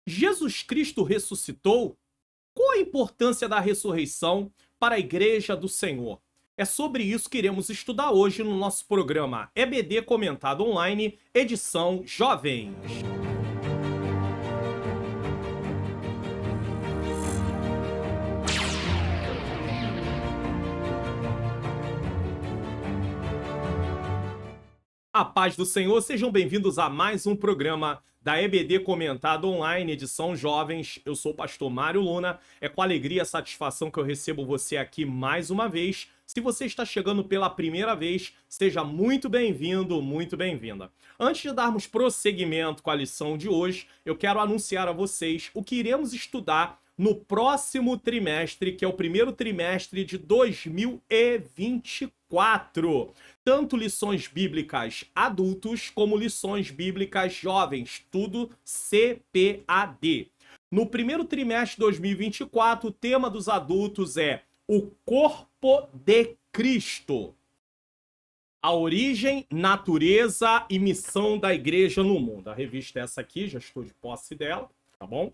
Jesus Cristo ressuscitou? Qual a importância da ressurreição para a Igreja do Senhor? É sobre isso que iremos estudar hoje no nosso programa EBD Comentado Online, edição Jovens. A paz do Senhor, sejam bem-vindos a mais um programa da EBD Comentado Online, edição Jovens. Eu sou o pastor Mário Luna. É com alegria e satisfação que eu recebo você aqui mais uma vez. Se você está chegando pela primeira vez, seja muito bem-vindo, muito bem-vinda. Antes de darmos prosseguimento com a lição de hoje, eu quero anunciar a vocês o que iremos estudar no próximo trimestre, que é o primeiro trimestre de 2024. Tanto lições bíblicas adultos como lições bíblicas jovens, tudo CPAD. No primeiro trimestre de 2024, o tema dos adultos é o corpo de Cristo. A origem, natureza e missão da igreja no mundo. A revista é essa aqui, já estou de posse dela, tá bom?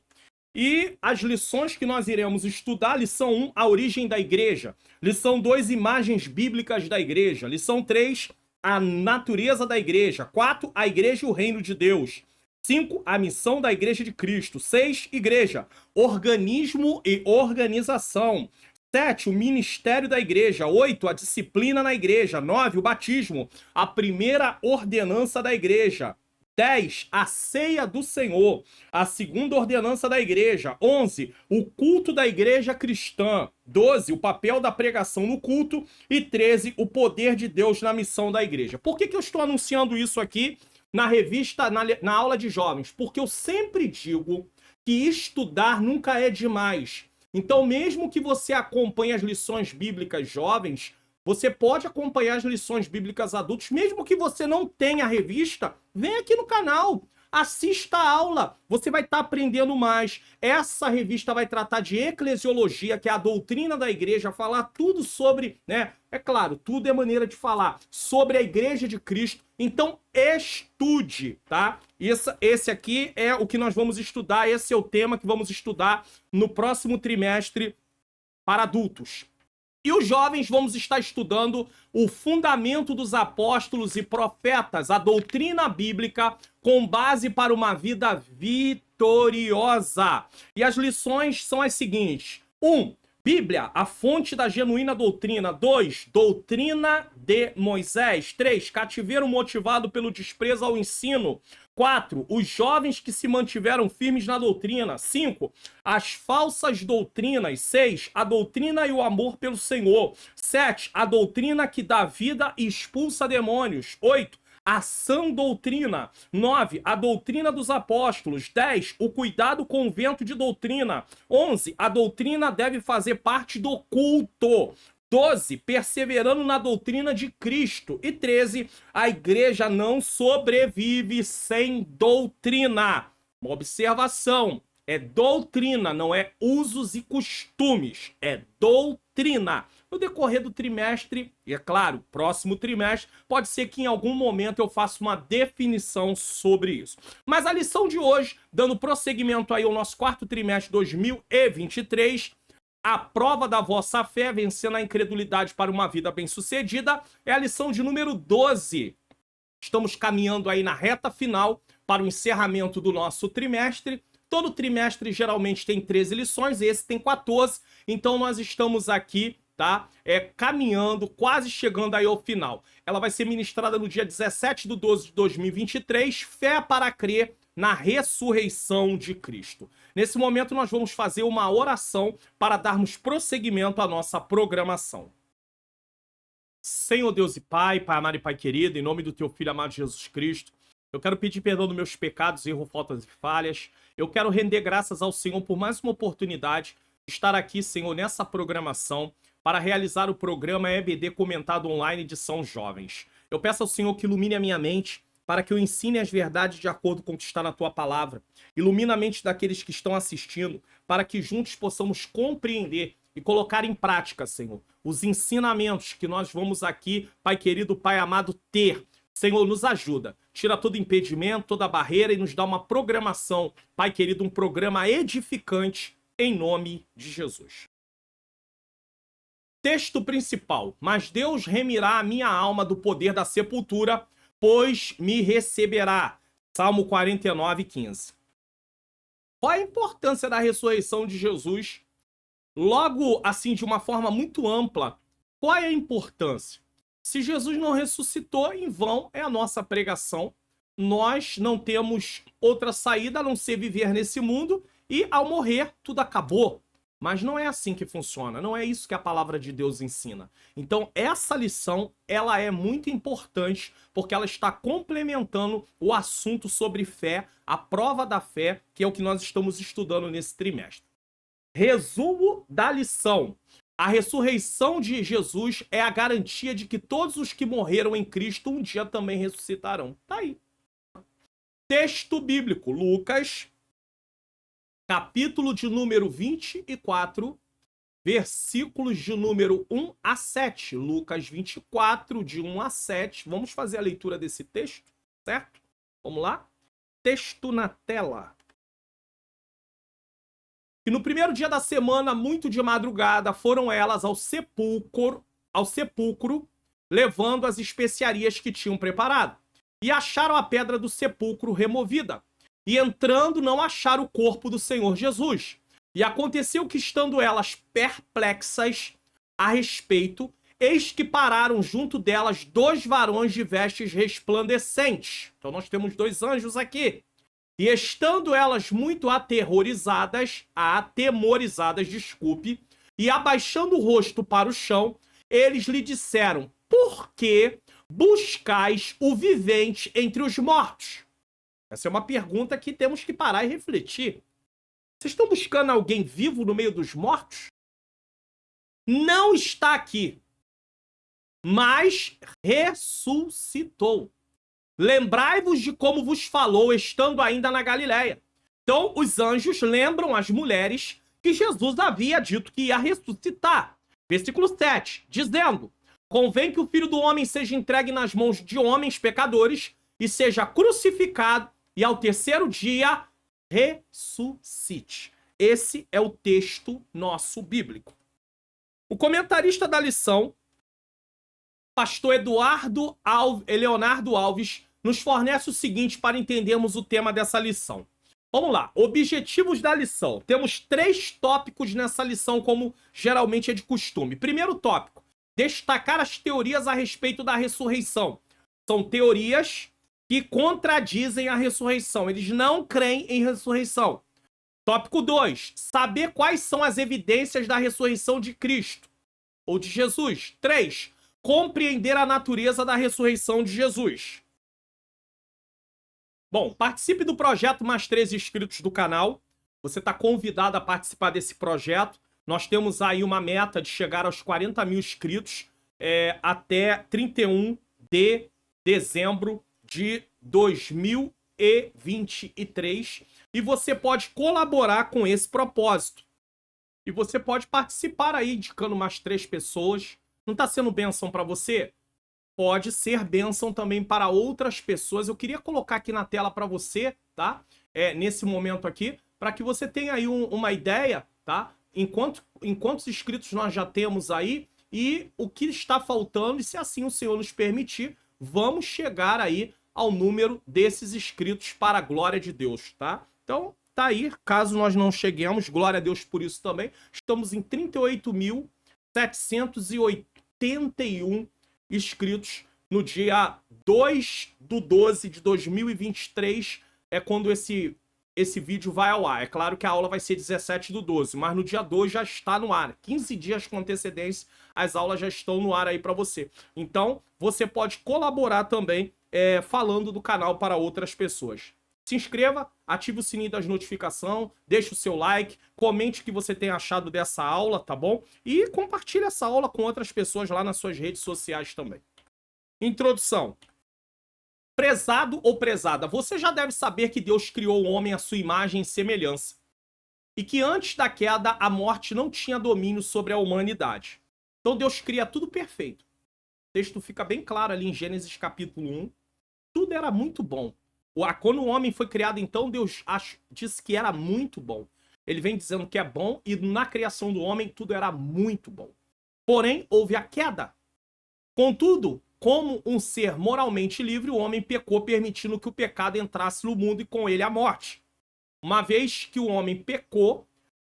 E as lições que nós iremos estudar: lição 1, a origem da igreja. Lição 2, imagens bíblicas da igreja. Lição 3, a natureza da igreja. 4, a igreja e o reino de Deus. 5, a missão da igreja de Cristo. 6, igreja, organismo e organização. 7, o ministério da igreja. 8, a disciplina na igreja. 9, o batismo, a primeira ordenança da igreja. 10, a ceia do Senhor, a segunda ordenança da igreja. 11, o culto da igreja cristã. 12, o papel da pregação no culto. E 13, o poder de Deus na missão da igreja. Por que eu estou anunciando isso aqui na revista, na aula de jovens? Porque eu sempre digo que estudar nunca é demais. Então, mesmo que você acompanhe as lições bíblicas jovens, você pode acompanhar as lições bíblicas adultos, mesmo que você não tenha a revista, vem aqui no canal, assista a aula, você vai estar aprendendo mais. Essa revista vai tratar de eclesiologia, que é a doutrina da igreja, falar tudo sobre, né? É claro, tudo é maneira de falar sobre a igreja de Cristo. Então, estude, tá? Esse aqui é o que nós vamos estudar, esse é o tema que vamos estudar no próximo trimestre para adultos. E os jovens vamos estar estudando o fundamento dos apóstolos e profetas, a doutrina bíblica com base para uma vida vitoriosa. E as lições são as seguintes: 1, Bíblia, a fonte da genuína doutrina. 2, doutrina de Moisés. 3, cativeiro motivado pelo desprezo ao ensino. 4, os jovens que se mantiveram firmes na doutrina. 5, as falsas doutrinas. 6, a doutrina e o amor pelo Senhor. 7, a doutrina que dá vida e expulsa demônios. 8, a sã doutrina. 9, a doutrina dos apóstolos. 10, o cuidado com o vento de doutrina. 11, a doutrina deve fazer parte do culto. 12, perseverando na doutrina de Cristo. E 13, a igreja não sobrevive sem doutrina. Uma observação: é doutrina, não é usos e costumes, é doutrina. No decorrer do trimestre, e é claro, próximo trimestre, pode ser que em algum momento eu faça uma definição sobre isso. Mas a lição de hoje, dando prosseguimento aí ao nosso quarto trimestre 2023, a prova da vossa fé, vencendo a incredulidade para uma vida bem-sucedida, é a lição de número 12. Estamos caminhando aí na reta final para o encerramento do nosso trimestre. Todo trimestre geralmente tem 13 lições, esse tem 14, então nós estamos aqui, tá? Caminhando, quase chegando aí ao final. Ela vai ser ministrada no dia 17/12/2023, fé para crer na ressurreição de Cristo. Nesse momento nós vamos fazer uma oração para darmos prosseguimento à nossa programação. Senhor Deus e Pai, Pai amado e Pai querido, em nome do Teu Filho amado Jesus Cristo, eu quero pedir perdão dos meus pecados, erros, faltas e falhas. Eu quero render graças ao Senhor por mais uma oportunidade de estar aqui, Senhor, nessa programação para realizar o programa EBD Comentado Online edição Jovens. Eu peço ao Senhor que ilumine a minha mente para que eu ensine as verdades de acordo com o que está na Tua palavra. Ilumina a mente daqueles que estão assistindo, para que juntos possamos compreender e colocar em prática, Senhor, os ensinamentos que nós vamos aqui, Pai querido, Pai amado, ter Senhor, nos ajuda. Tira todo impedimento, toda barreira e nos dá uma programação, Pai querido, um programa edificante em nome de Jesus. Texto principal. Mas Deus remirá a minha alma do poder da sepultura, pois me receberá. Salmo 49, 15. Qual a importância da ressurreição de Jesus? Logo, assim, de uma forma muito ampla, qual é a importância? Se Jesus não ressuscitou, em vão é a nossa pregação. Nós não temos outra saída a não ser viver nesse mundo e, ao morrer, tudo acabou. Mas não é assim que funciona, não é isso que a palavra de Deus ensina. Então, essa lição, ela é muito importante, porque ela está complementando o assunto sobre fé, a prova da fé, que é o que nós estamos estudando nesse trimestre. Resumo da lição. A ressurreição de Jesus é a garantia de que todos os que morreram em Cristo um dia também ressuscitarão. Tá aí. Texto bíblico, Lucas, capítulo de número 24, versículos de número 1 a 7. Lucas 24, de 1 a 7. Vamos fazer a leitura desse texto, certo? Vamos lá? Texto na tela. E no primeiro dia da semana, muito de madrugada, foram elas ao sepulcro, levando as especiarias que tinham preparado. E acharam a pedra do sepulcro removida. E entrando, não acharam o corpo do Senhor Jesus. E aconteceu que, estando elas perplexas a respeito, eis que pararam junto delas 2 varões de vestes resplandecentes. Então nós temos 2 anjos aqui. E estando elas muito atemorizadas, e abaixando o rosto para o chão, eles lhe disseram: por que buscais o vivente entre os mortos? Essa é uma pergunta que temos que parar e refletir. Vocês estão buscando alguém vivo no meio dos mortos? Não está aqui, mas ressuscitou. Lembrai-vos de como vos falou, estando ainda na Galileia. Então, os anjos lembram as mulheres que Jesus havia dito que ia ressuscitar. Versículo 7, dizendo: convém que o Filho do Homem seja entregue nas mãos de homens pecadores e seja crucificado e ao terceiro dia ressuscite. Esse é o texto nosso bíblico. O comentarista da lição, pastor Leonardo Alves, nos fornece o seguinte para entendermos o tema dessa lição. Vamos lá, objetivos da lição. Temos 3 tópicos nessa lição, como geralmente é de costume. Primeiro tópico, destacar as teorias a respeito da ressurreição. São teorias que contradizem a ressurreição. Eles não creem em ressurreição. Tópico 2, saber quais são as evidências da ressurreição de Cristo ou de Jesus. 3, compreender a natureza da ressurreição de Jesus. Bom, participe do projeto Mais 13 inscritos do canal. Você está convidado a participar desse projeto. Nós temos aí uma meta de chegar aos 40 mil inscritos até 31 de dezembro de 2023. E você pode colaborar com esse propósito. E você pode participar aí, indicando mais 3 pessoas. Não está sendo bênção para você? Pode ser bênção também para outras pessoas. Eu queria colocar aqui na tela para você, tá? Nesse momento aqui, para que você tenha aí uma ideia, tá? Quantos inscritos nós já temos aí e o que está faltando, e se assim o Senhor nos permitir, vamos chegar aí ao número desses inscritos para a glória de Deus, tá? Então, tá aí, caso nós não cheguemos, glória a Deus por isso também, estamos em 38.781 inscritos no dia 2/12 de 2023, é quando esse vídeo vai ao ar. É claro que a aula vai ser 17/12, mas no dia 2 já está no ar. 15 dias com antecedência, as aulas já estão no ar aí para você. Então, você pode colaborar também falando do canal para outras pessoas. Se inscreva, ative o sininho das notificações, deixe o seu like, comente o que você tem achado dessa aula, tá bom? E compartilhe essa aula com outras pessoas lá nas suas redes sociais também. Introdução. Prezado ou prezada, você já deve saber que Deus criou o homem à sua imagem e semelhança. E que antes da queda, a morte não tinha domínio sobre a humanidade. Então Deus cria tudo perfeito. O texto fica bem claro ali em Gênesis capítulo 1. tudo era muito bom. Quando o homem foi criado, então, Deus disse que era muito bom. Ele vem dizendo que é bom, e na criação do homem tudo era muito bom. Porém, houve a queda. Contudo, como um ser moralmente livre, o homem pecou, permitindo que o pecado entrasse no mundo e com ele a morte. Uma vez que o homem pecou,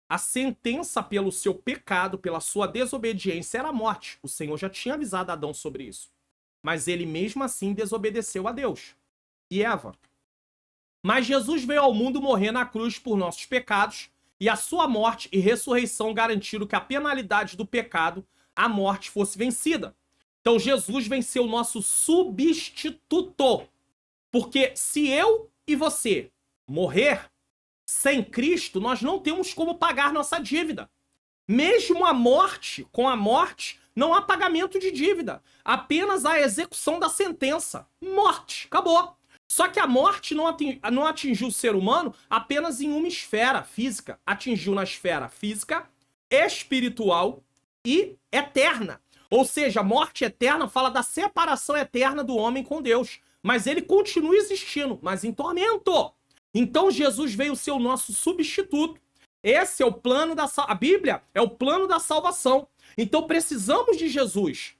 a sentença pelo seu pecado, pela sua desobediência, era a morte. O Senhor já tinha avisado Adão sobre isso. Mas ele mesmo assim desobedeceu a Deus. E Eva. Mas Jesus veio ao mundo morrer na cruz por nossos pecados, e a sua morte e ressurreição garantiram que a penalidade do pecado, a morte, fosse vencida. Então Jesus venceu o nosso substituto. Porque se eu e você morrer sem Cristo, nós não temos como pagar nossa dívida. Mesmo a morte, com a morte, não há pagamento de dívida. Apenas a execução da sentença. Morte. Acabou. Só que a morte não atingiu o ser humano apenas em uma esfera física. Atingiu na esfera física, espiritual e eterna. Ou seja, a morte eterna fala da separação eterna do homem com Deus. Mas ele continua existindo, mas em tormento. Então Jesus veio ser o nosso substituto. Esse é o plano da salvação. A Bíblia é o plano da salvação. Então precisamos de Jesus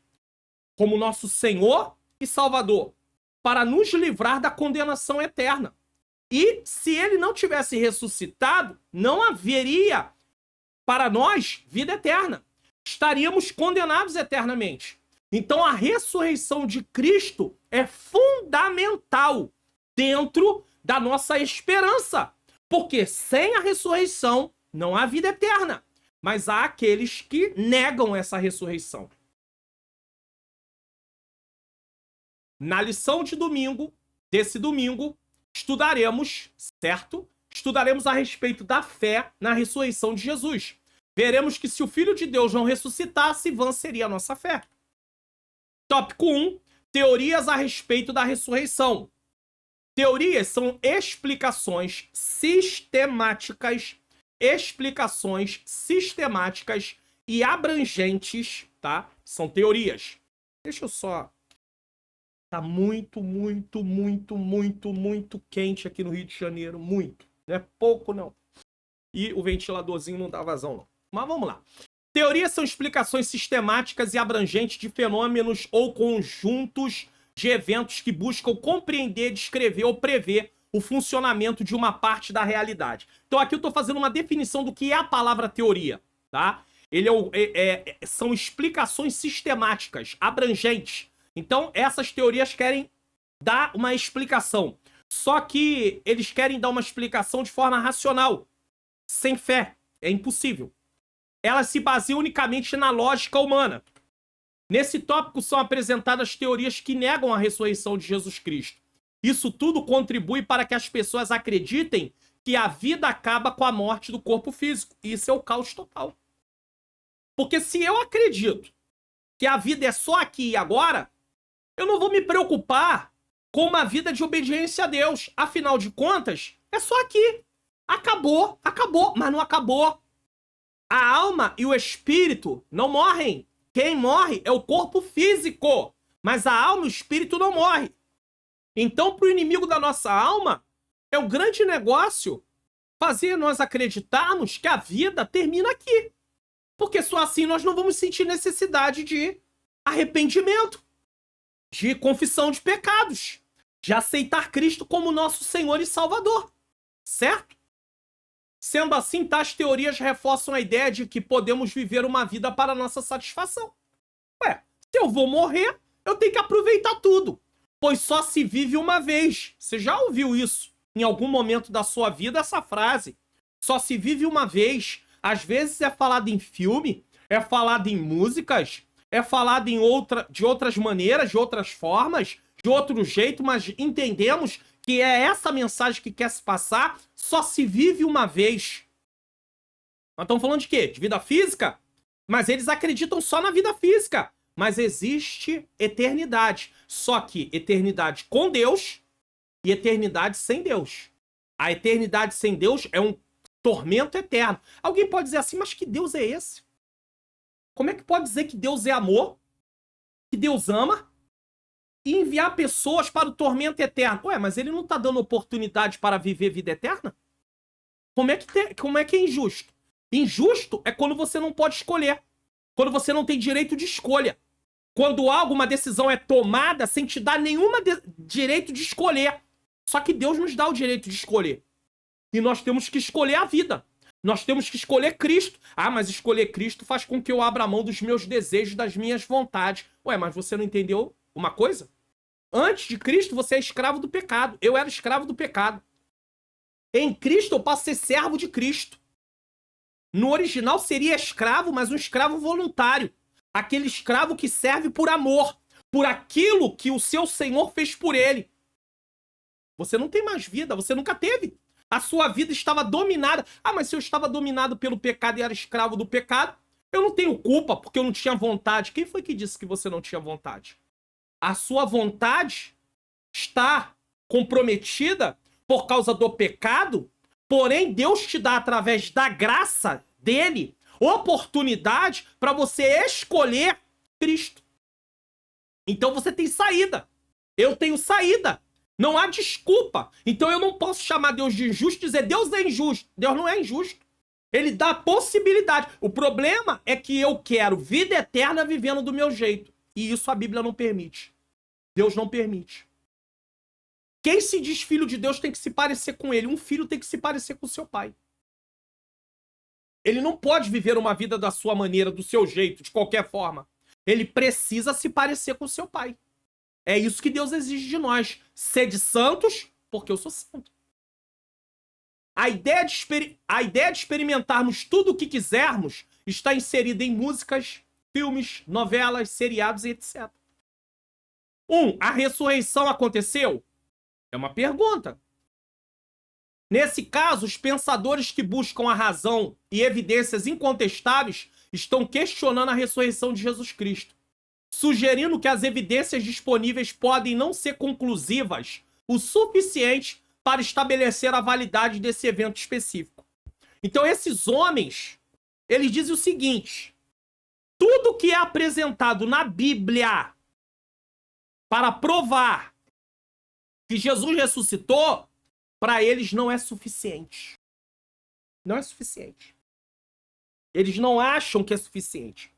como nosso Senhor e Salvador para nos livrar da condenação eterna. E se ele não tivesse ressuscitado, não haveria para nós vida eterna. Estaríamos condenados eternamente. Então a ressurreição de Cristo é fundamental dentro da nossa esperança. Porque sem a ressurreição não há vida eterna. Mas há aqueles que negam essa ressurreição. Na lição de domingo, desse domingo, estudaremos, certo? Estudaremos a respeito da fé na ressurreição de Jesus. Veremos que se o Filho de Deus não ressuscitasse, vã seria a nossa fé. Tópico 1. Teorias a respeito da ressurreição. Teorias são explicações sistemáticas e abrangentes, tá? São teorias. Deixa eu só... Tá muito quente aqui no Rio de Janeiro. Muito. Não é pouco, não. E o ventiladorzinho não dá vazão, não. Mas vamos lá. Teorias são explicações sistemáticas e abrangentes de fenômenos ou conjuntos de eventos que buscam compreender, descrever ou prever o funcionamento de uma parte da realidade. Então aqui eu estou fazendo uma definição do que é a palavra teoria, tá? São explicações sistemáticas, abrangentes. Então essas teorias querem dar uma explicação. Só que eles querem dar uma explicação de forma racional, sem fé. É impossível. Elas se baseiam unicamente na lógica humana. Nesse tópico são apresentadas teorias que negam a ressurreição de Jesus Cristo. Isso tudo contribui para que as pessoas acreditem que a vida acaba com a morte do corpo físico. Isso é o caos total. Porque se eu acredito que a vida é só aqui e agora, eu não vou me preocupar com uma vida de obediência a Deus. Afinal de contas, é só aqui. Acabou, mas não acabou. A alma e o espírito não morrem. Quem morre é o corpo físico, mas a alma e o espírito não morrem. Então, para o inimigo da nossa alma, é um grande negócio fazer nós acreditarmos que a vida termina aqui. Porque só assim nós não vamos sentir necessidade de arrependimento, de confissão de pecados, de aceitar Cristo como nosso Senhor e Salvador. Certo? Sendo assim, tais teorias reforçam a ideia de que podemos viver uma vida para nossa satisfação. Ué, se eu vou morrer, eu tenho que aproveitar tudo, pois só se vive uma vez. Você já ouviu isso em algum momento da sua vida, essa frase? Só se vive uma vez. Às vezes é falado em filme, é falado em músicas, é falado de outras maneiras, de outras formas, de outro jeito, mas entendemos que é essa mensagem que quer se passar. Só se vive uma vez. Nós estamos falando de quê? De vida física? Mas eles acreditam só na vida física. Mas existe eternidade. Só que eternidade com Deus e eternidade sem Deus. A eternidade sem Deus é um tormento eterno. Alguém pode dizer assim, mas que Deus é esse? Como é que pode dizer que Deus é amor? Que Deus ama? e enviar pessoas para o tormento eterno. Ué, mas ele não está dando oportunidade para viver vida eterna? Como é que é injusto? Injusto é quando você não pode escolher. Quando você não tem direito de escolha. Quando uma decisão é tomada sem te dar nenhum direito de escolher. Só que Deus nos dá o direito de escolher. E nós temos que escolher a vida. Nós temos que escolher Cristo. Ah, mas escolher Cristo faz com que eu abra mão dos meus desejos, das minhas vontades. Ué, mas você não entendeu uma coisa? Antes de Cristo, você é escravo do pecado. Eu era escravo do pecado. Em Cristo, eu passo a ser servo de Cristo. No original, seria escravo, mas um escravo voluntário. Aquele escravo que serve por amor. Por aquilo que o seu Senhor fez por ele. Você não tem mais vida, você nunca teve. A sua vida estava dominada. Ah, mas se eu estava dominado pelo pecado e era escravo do pecado, eu não tenho culpa porque eu não tinha vontade. Quem foi que disse que você não tinha vontade? A sua vontade está comprometida por causa do pecado, porém Deus te dá, através da graça dele, oportunidade para você escolher Cristo. Então você tem saída. Eu tenho saída. Não há desculpa. Então eu não posso chamar Deus de injusto e dizer Deus é injusto. Deus não é injusto. Ele dá a possibilidade. O problema é que eu quero vida eterna vivendo do meu jeito. E isso a Bíblia não permite. Deus não permite. Quem se diz filho de Deus tem que se parecer com ele. Um filho tem que se parecer com seu pai. Ele não pode viver uma vida da sua maneira, do seu jeito, de qualquer forma. Ele precisa se parecer com seu pai. É isso que Deus exige de nós. Sede santos, porque eu sou santo. A ideia de experimentarmos tudo o que quisermos está inserida em músicas, filmes, novelas, seriados e etc. A ressurreição aconteceu? É uma pergunta. Nesse caso, os pensadores que buscam a razão e evidências incontestáveis estão questionando a ressurreição de Jesus Cristo, sugerindo que as evidências disponíveis podem não ser conclusivas o suficiente para estabelecer a validade desse evento específico. Então esses homens, eles dizem o seguinte: tudo que é apresentado na Bíblia para provar que Jesus ressuscitou, para eles não é suficiente. Não é suficiente. Eles não acham que é suficiente.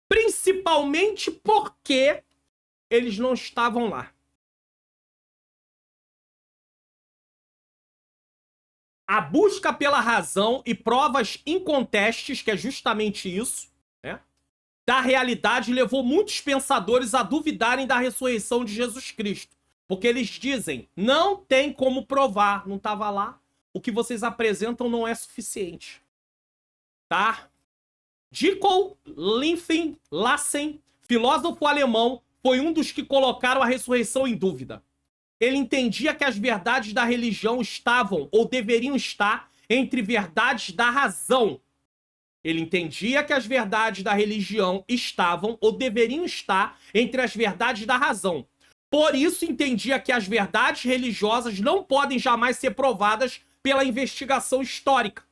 Principalmente porque eles não estavam lá. A busca pela razão e provas incontestes, que é justamente isso, né, da realidade, levou muitos pensadores a duvidarem da ressurreição de Jesus Cristo. Porque eles dizem, não tem como provar, não estava lá, o que vocês apresentam não é suficiente. Tá? Dickel Lassen, filósofo alemão, foi um dos que colocaram a ressurreição em dúvida. Ele entendia que as verdades da religião estavam, ou deveriam estar, entre verdades da razão. Ele entendia que as verdades da religião estavam, ou deveriam estar, entre as verdades da razão. Por isso entendia que as verdades religiosas não podem jamais ser provadas pela investigação histórica.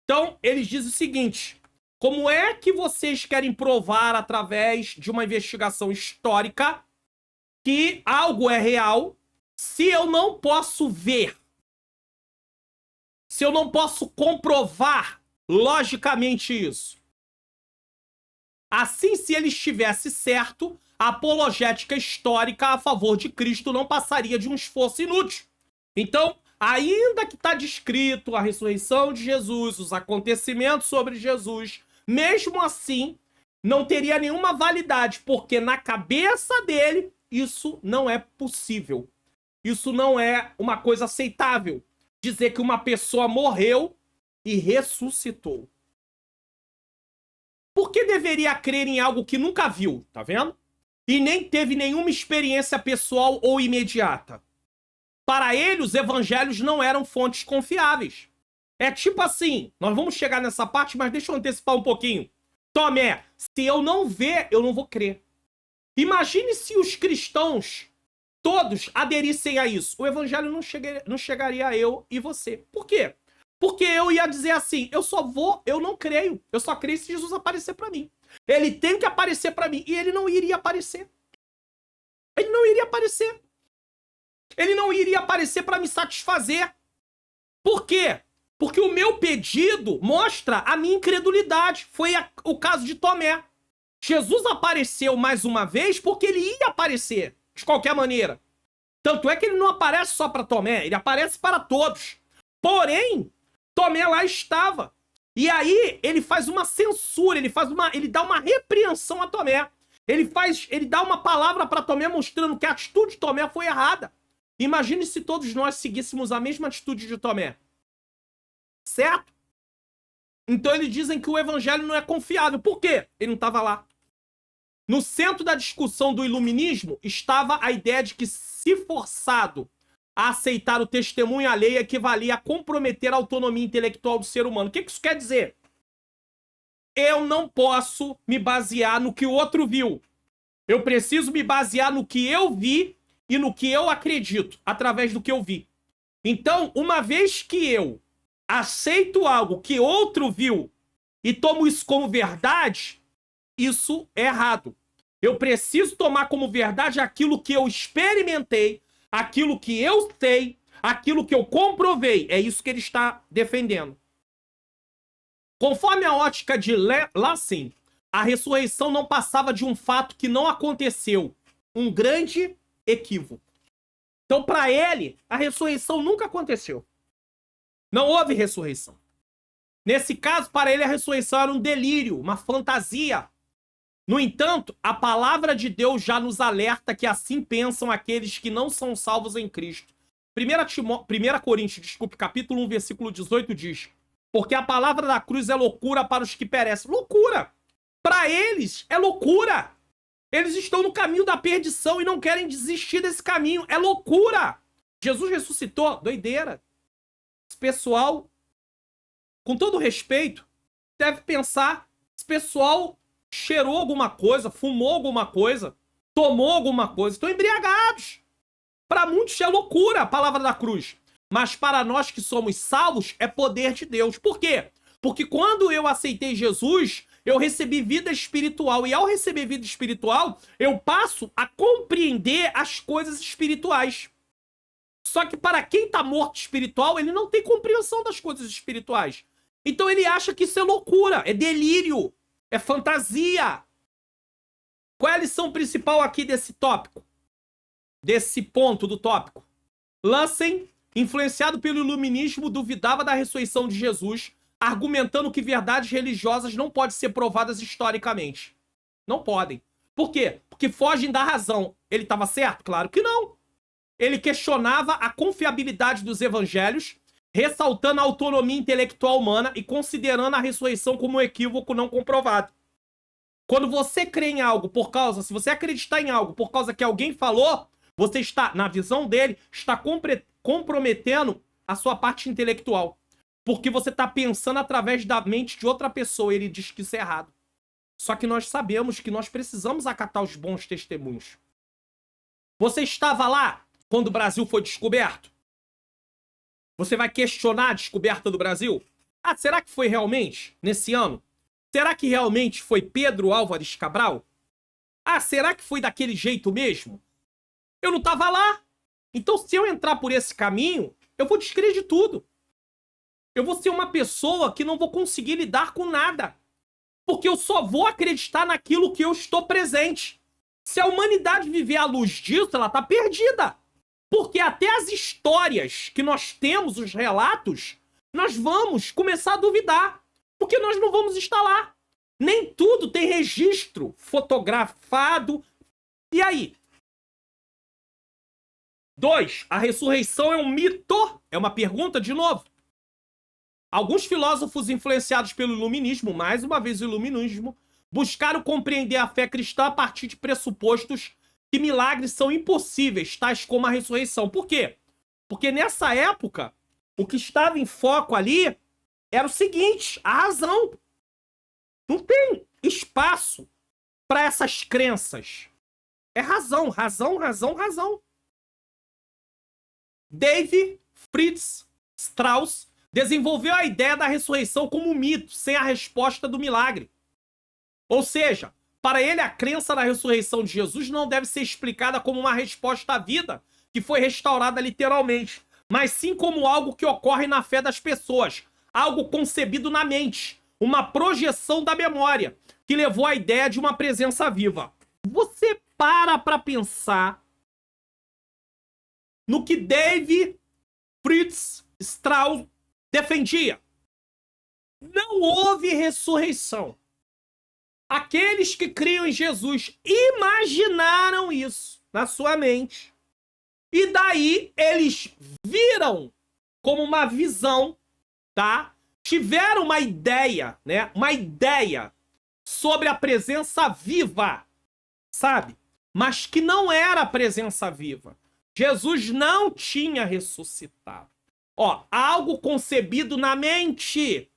Então, eles dizem o seguinte: como é que vocês querem provar através de uma investigação histórica que algo é real se eu não posso ver? Se eu não posso comprovar logicamente isso? Assim, se ele estivesse certo, a apologética histórica a favor de Cristo não passaria de um esforço inútil. Então, ainda que está descrito a ressurreição de Jesus, os acontecimentos sobre Jesus, mesmo assim, não teria nenhuma validade, porque na cabeça dele, isso não é possível. Isso não é uma coisa aceitável. Dizer que uma pessoa morreu e ressuscitou. Por que deveria crer em algo que nunca viu? Tá vendo? E nem teve nenhuma experiência pessoal ou imediata. Para ele, os evangelhos não eram fontes confiáveis. É tipo assim, nós vamos chegar nessa parte, mas deixa eu antecipar um pouquinho. Tomé, se eu não ver, eu não vou crer. Imagine se os cristãos todos aderissem a isso. O evangelho não chegaria a eu e você. Por quê? Porque eu ia dizer assim, eu não creio. Eu só creio se Jesus aparecer para mim. Ele tem que aparecer para mim. E ele não iria aparecer. Ele não iria aparecer. Ele não iria aparecer para me satisfazer. Por quê? Porque o meu pedido mostra a minha incredulidade. Foi o caso de Tomé. Jesus apareceu mais uma vez porque ele ia aparecer, de qualquer maneira. Tanto é que ele não aparece só para Tomé, ele aparece para todos. Porém, Tomé lá estava. E aí ele faz uma censura, ele dá uma repreensão a Tomé. Ele dá uma palavra para Tomé mostrando que a atitude de Tomé foi errada. Imagine se todos nós seguíssemos a mesma atitude de Tomé. Certo? Então eles dizem que o evangelho não é confiável. Por quê? Ele não estava lá. No centro da discussão do iluminismo estava a ideia de que, se forçado a aceitar o testemunho alheio, equivalia a comprometer a autonomia intelectual do ser humano. O que isso quer dizer? Eu não posso me basear no que o outro viu. Eu preciso me basear no que eu vi e no que eu acredito, através do que eu vi. Então, uma vez que eu aceito algo que outro viu e tomo isso como verdade, isso é errado. Eu preciso tomar como verdade aquilo que eu experimentei, aquilo que eu sei, aquilo que eu comprovei. É isso que ele está defendendo. Conforme a ótica de Lessing, a ressurreição não passava de um fato que não aconteceu. Um grande equívoco. Então, para ele, a ressurreição nunca aconteceu. Não houve ressurreição. Nesse caso, para ele, a ressurreição era um delírio, uma fantasia. No entanto, a palavra de Deus já nos alerta que assim pensam aqueles que não são salvos em Cristo. 1 Coríntios, capítulo 1, versículo 18 diz: porque a palavra da cruz é loucura para os que perecem. Loucura! Para eles, é loucura! Eles estão no caminho da perdição e não querem desistir desse caminho. É loucura! Jesus ressuscitou? Doideira. Esse pessoal, com todo respeito, deve pensar, esse pessoal cheirou alguma coisa, fumou alguma coisa, tomou alguma coisa, estão embriagados. Para muitos é loucura a palavra da cruz. Mas para nós que somos salvos, é poder de Deus. Por quê? Porque quando eu aceitei Jesus, eu recebi vida espiritual. E ao receber vida espiritual, eu passo a compreender as coisas espirituais. Só que para quem está morto espiritual, ele não tem compreensão das coisas espirituais. Então ele acha que isso é loucura, é delírio, é fantasia. Qual é a lição principal aqui desse tópico? Desse ponto do tópico? Lessing, influenciado pelo iluminismo, duvidava da ressurreição de Jesus, argumentando que verdades religiosas não podem ser provadas historicamente. Não podem. Por quê? Porque fogem da razão. Ele estava certo? Claro que não. Ele questionava a confiabilidade dos evangelhos, ressaltando a autonomia intelectual humana e considerando a ressurreição como um equívoco não comprovado. Quando você crê em algo se você acreditar em algo por causa que alguém falou, você está, na visão dele, está comprometendo a sua parte intelectual. Porque você está pensando através da mente de outra pessoa. Ele diz que isso é errado. Só que nós sabemos que nós precisamos acatar os bons testemunhos. Você estava lá quando o Brasil foi descoberto? Você vai questionar a descoberta do Brasil? Ah, será que foi realmente nesse ano? Será que realmente foi Pedro Álvares Cabral? Ah, será que foi daquele jeito mesmo? Eu não estava lá. Então, se eu entrar por esse caminho, eu vou descrer de tudo. Eu vou ser uma pessoa que não vou conseguir lidar com nada. Porque eu só vou acreditar naquilo que eu estou presente. Se a humanidade viver à luz disso, ela está perdida. Porque até as histórias que nós temos, os relatos, nós vamos começar a duvidar. Porque nós não vamos estar lá. Nem tudo tem registro fotografado. E aí? 2. A ressurreição é um mito? É uma pergunta de novo. Alguns filósofos influenciados pelo iluminismo, mais uma vez o iluminismo, buscaram compreender a fé cristã a partir de pressupostos que milagres são impossíveis, tais como a ressurreição. Por quê? Porque nessa época, o que estava em foco ali era o seguinte, a razão. Não tem espaço para essas crenças. É razão, razão, razão, razão. Dave Fritz Strauss desenvolveu a ideia da ressurreição como um mito, sem a resposta do milagre. Ou seja, para ele, a crença na ressurreição de Jesus não deve ser explicada como uma resposta à vida que foi restaurada literalmente, mas sim como algo que ocorre na fé das pessoas, algo concebido na mente, uma projeção da memória, que levou à ideia de uma presença viva. Você para pensar no que David Fritz Strauss defendia. Não houve ressurreição. Aqueles que criam em Jesus imaginaram isso na sua mente. E daí eles viram como uma visão, tá? Tiveram uma ideia, né? Uma ideia sobre a presença viva, sabe? Mas que não era a presença viva. Jesus não tinha ressuscitado. Ó, algo concebido na mente,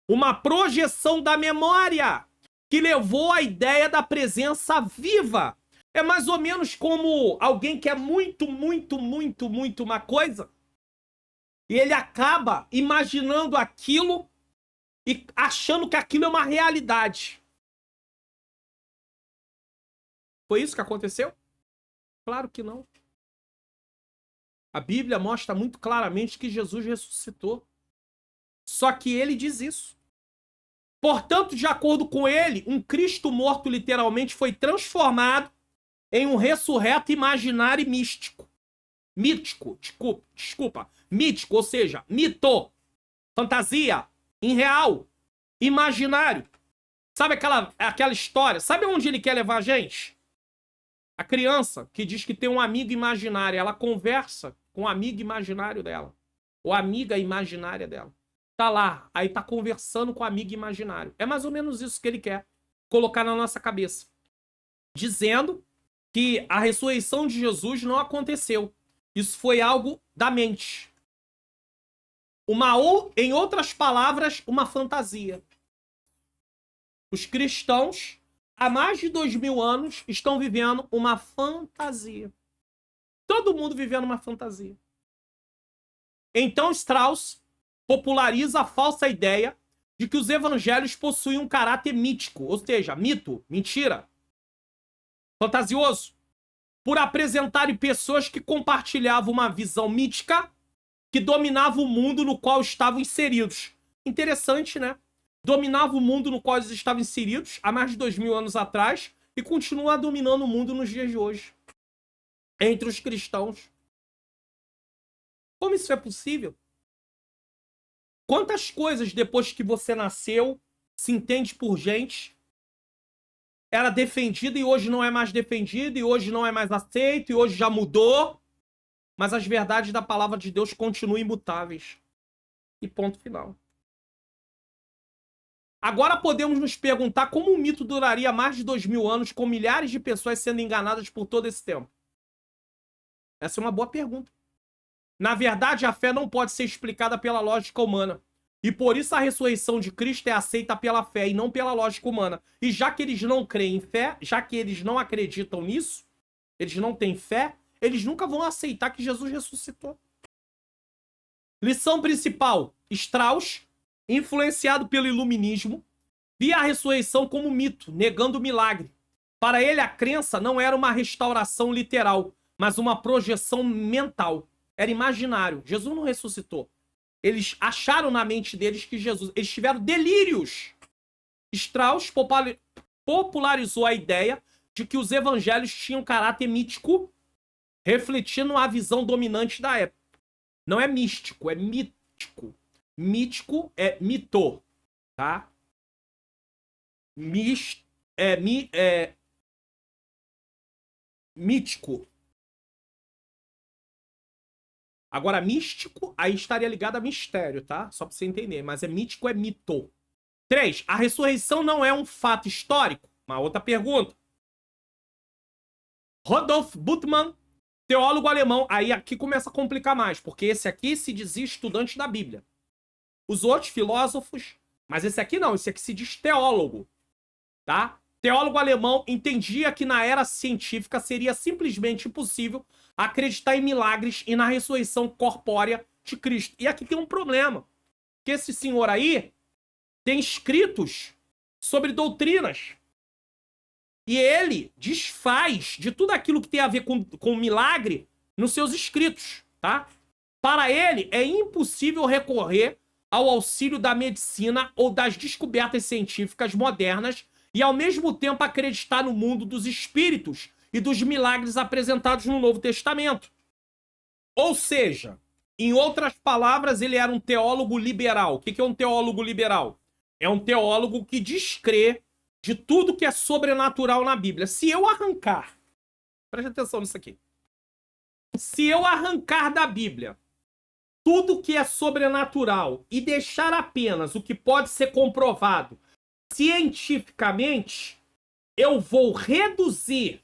uma projeção da memória que levou à ideia da presença viva. É mais ou menos como alguém que é muito uma coisa e ele acaba imaginando aquilo e achando que aquilo é uma realidade. Foi isso que aconteceu? Claro que não. A Bíblia mostra muito claramente que Jesus ressuscitou. Só que ele diz isso. Portanto, de acordo com ele, um Cristo morto literalmente foi transformado em um ressurreto imaginário e místico. Mítico, desculpa. Mítico, ou seja, mito, fantasia, irreal, imaginário. Sabe aquela história? Sabe onde ele quer levar a gente? A criança que diz que tem um amigo imaginário, ela conversa com o amigo imaginário dela. Ou amiga imaginária dela. Tá lá, aí tá conversando com o amigo imaginário. É mais ou menos isso que ele quer colocar na nossa cabeça. Dizendo que a ressurreição de Jesus não aconteceu. Isso foi algo da mente. Em outras palavras, uma fantasia. Os cristãos, há mais de 2000 anos, estão vivendo uma fantasia. Todo mundo vivendo uma fantasia. Então Strauss populariza a falsa ideia de que os evangelhos possuem um caráter mítico, ou seja, mito, mentira, fantasioso, por apresentarem pessoas que compartilhavam uma visão mítica que dominava o mundo no qual estavam inseridos. Interessante, né? Dominava o mundo no qual eles estavam inseridos há mais de 2000 anos atrás e continua dominando o mundo nos dias de hoje. Entre os cristãos. Como isso é possível? Quantas coisas depois que você nasceu se entende por gente era defendido e hoje não é mais defendido, e hoje não é mais aceito, e hoje já mudou. Mas as verdades da palavra de Deus continuam imutáveis. E ponto final. Agora podemos nos perguntar como um mito duraria mais de 2000 anos com milhares de pessoas sendo enganadas por todo esse tempo. Essa é uma boa pergunta. Na verdade, a fé não pode ser explicada pela lógica humana. E por isso a ressurreição de Cristo é aceita pela fé e não pela lógica humana. E já que eles não creem em fé, já que eles não acreditam nisso, eles não têm fé, eles nunca vão aceitar que Jesus ressuscitou. Lição principal. Strauss, influenciado pelo iluminismo, via a ressurreição como mito, negando o milagre. Para ele, a crença não era uma restauração literal, mas uma projeção mental. Era imaginário. Jesus não ressuscitou. Eles acharam na mente deles que Jesus... Eles tiveram delírios. Strauss popularizou a ideia de que os evangelhos tinham caráter mítico, refletindo a visão dominante da época. Não é místico, é mítico. Mítico é mito, tá? Mítico. Agora, místico, aí estaria ligado a mistério, tá? Só pra você entender. Mas mítico é mito. 3. A ressurreição não é um fato histórico? Uma outra pergunta. Rudolf Bultmann, teólogo alemão. Aí aqui começa a complicar mais, porque esse aqui se dizia estudante da Bíblia. Os outros filósofos, mas esse aqui não, esse aqui se diz teólogo, tá? Teólogo alemão entendia que na era científica seria simplesmente impossível acreditar em milagres e na ressurreição corpórea de Cristo. E aqui tem um problema, que esse senhor aí tem escritos sobre doutrinas. E ele desfaz de tudo aquilo que tem a ver com milagre nos seus escritos, tá? Para ele, é impossível recorrer ao auxílio da medicina ou das descobertas científicas modernas e, ao mesmo tempo, acreditar no mundo dos espíritos e dos milagres apresentados no Novo Testamento. Ou seja, em outras palavras, ele era um teólogo liberal. O que é um teólogo liberal? É um teólogo que descrê de tudo que é sobrenatural na Bíblia. Se eu arrancar, preste atenção nisso aqui. Se eu arrancar da Bíblia tudo que é sobrenatural e deixar apenas o que pode ser comprovado cientificamente, eu vou reduzir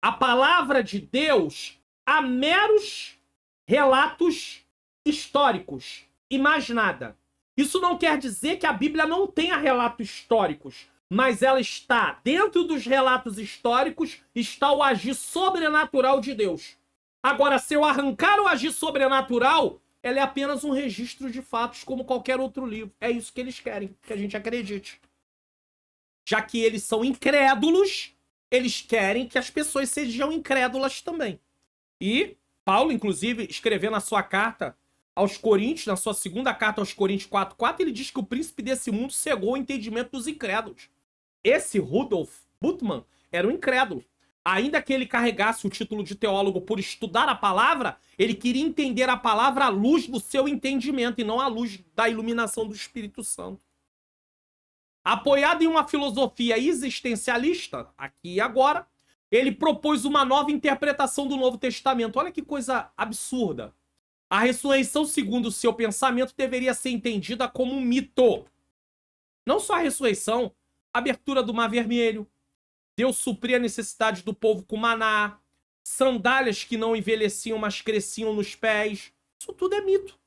a palavra de Deus a meros relatos históricos e mais nada. Isso não quer dizer que a Bíblia não tenha relatos históricos, mas ela está, dentro dos relatos históricos, está o agir sobrenatural de Deus. Agora, se eu arrancar o agir sobrenatural, ela é apenas um registro de fatos como qualquer outro livro. É isso que eles querem, que a gente acredite. Já que eles são incrédulos, eles querem que as pessoas sejam incrédulas também. E Paulo, inclusive, escrevendo na sua carta aos Coríntios, na sua segunda carta aos Coríntios 4:4, ele diz que o príncipe desse mundo cegou o entendimento dos incrédulos. Esse Rudolf Bultmann era um incrédulo. Ainda que ele carregasse o título de teólogo por estudar a palavra, ele queria entender a palavra à luz do seu entendimento e não à luz da iluminação do Espírito Santo. Apoiado em uma filosofia existencialista, aqui e agora, ele propôs uma nova interpretação do Novo Testamento. Olha que coisa absurda. A ressurreição, segundo o seu pensamento, deveria ser entendida como um mito. Não só a ressurreição, a abertura do Mar Vermelho, Deus suprir a necessidade do povo com maná, sandálias que não envelheciam, mas cresciam nos pés. Isso tudo é mito.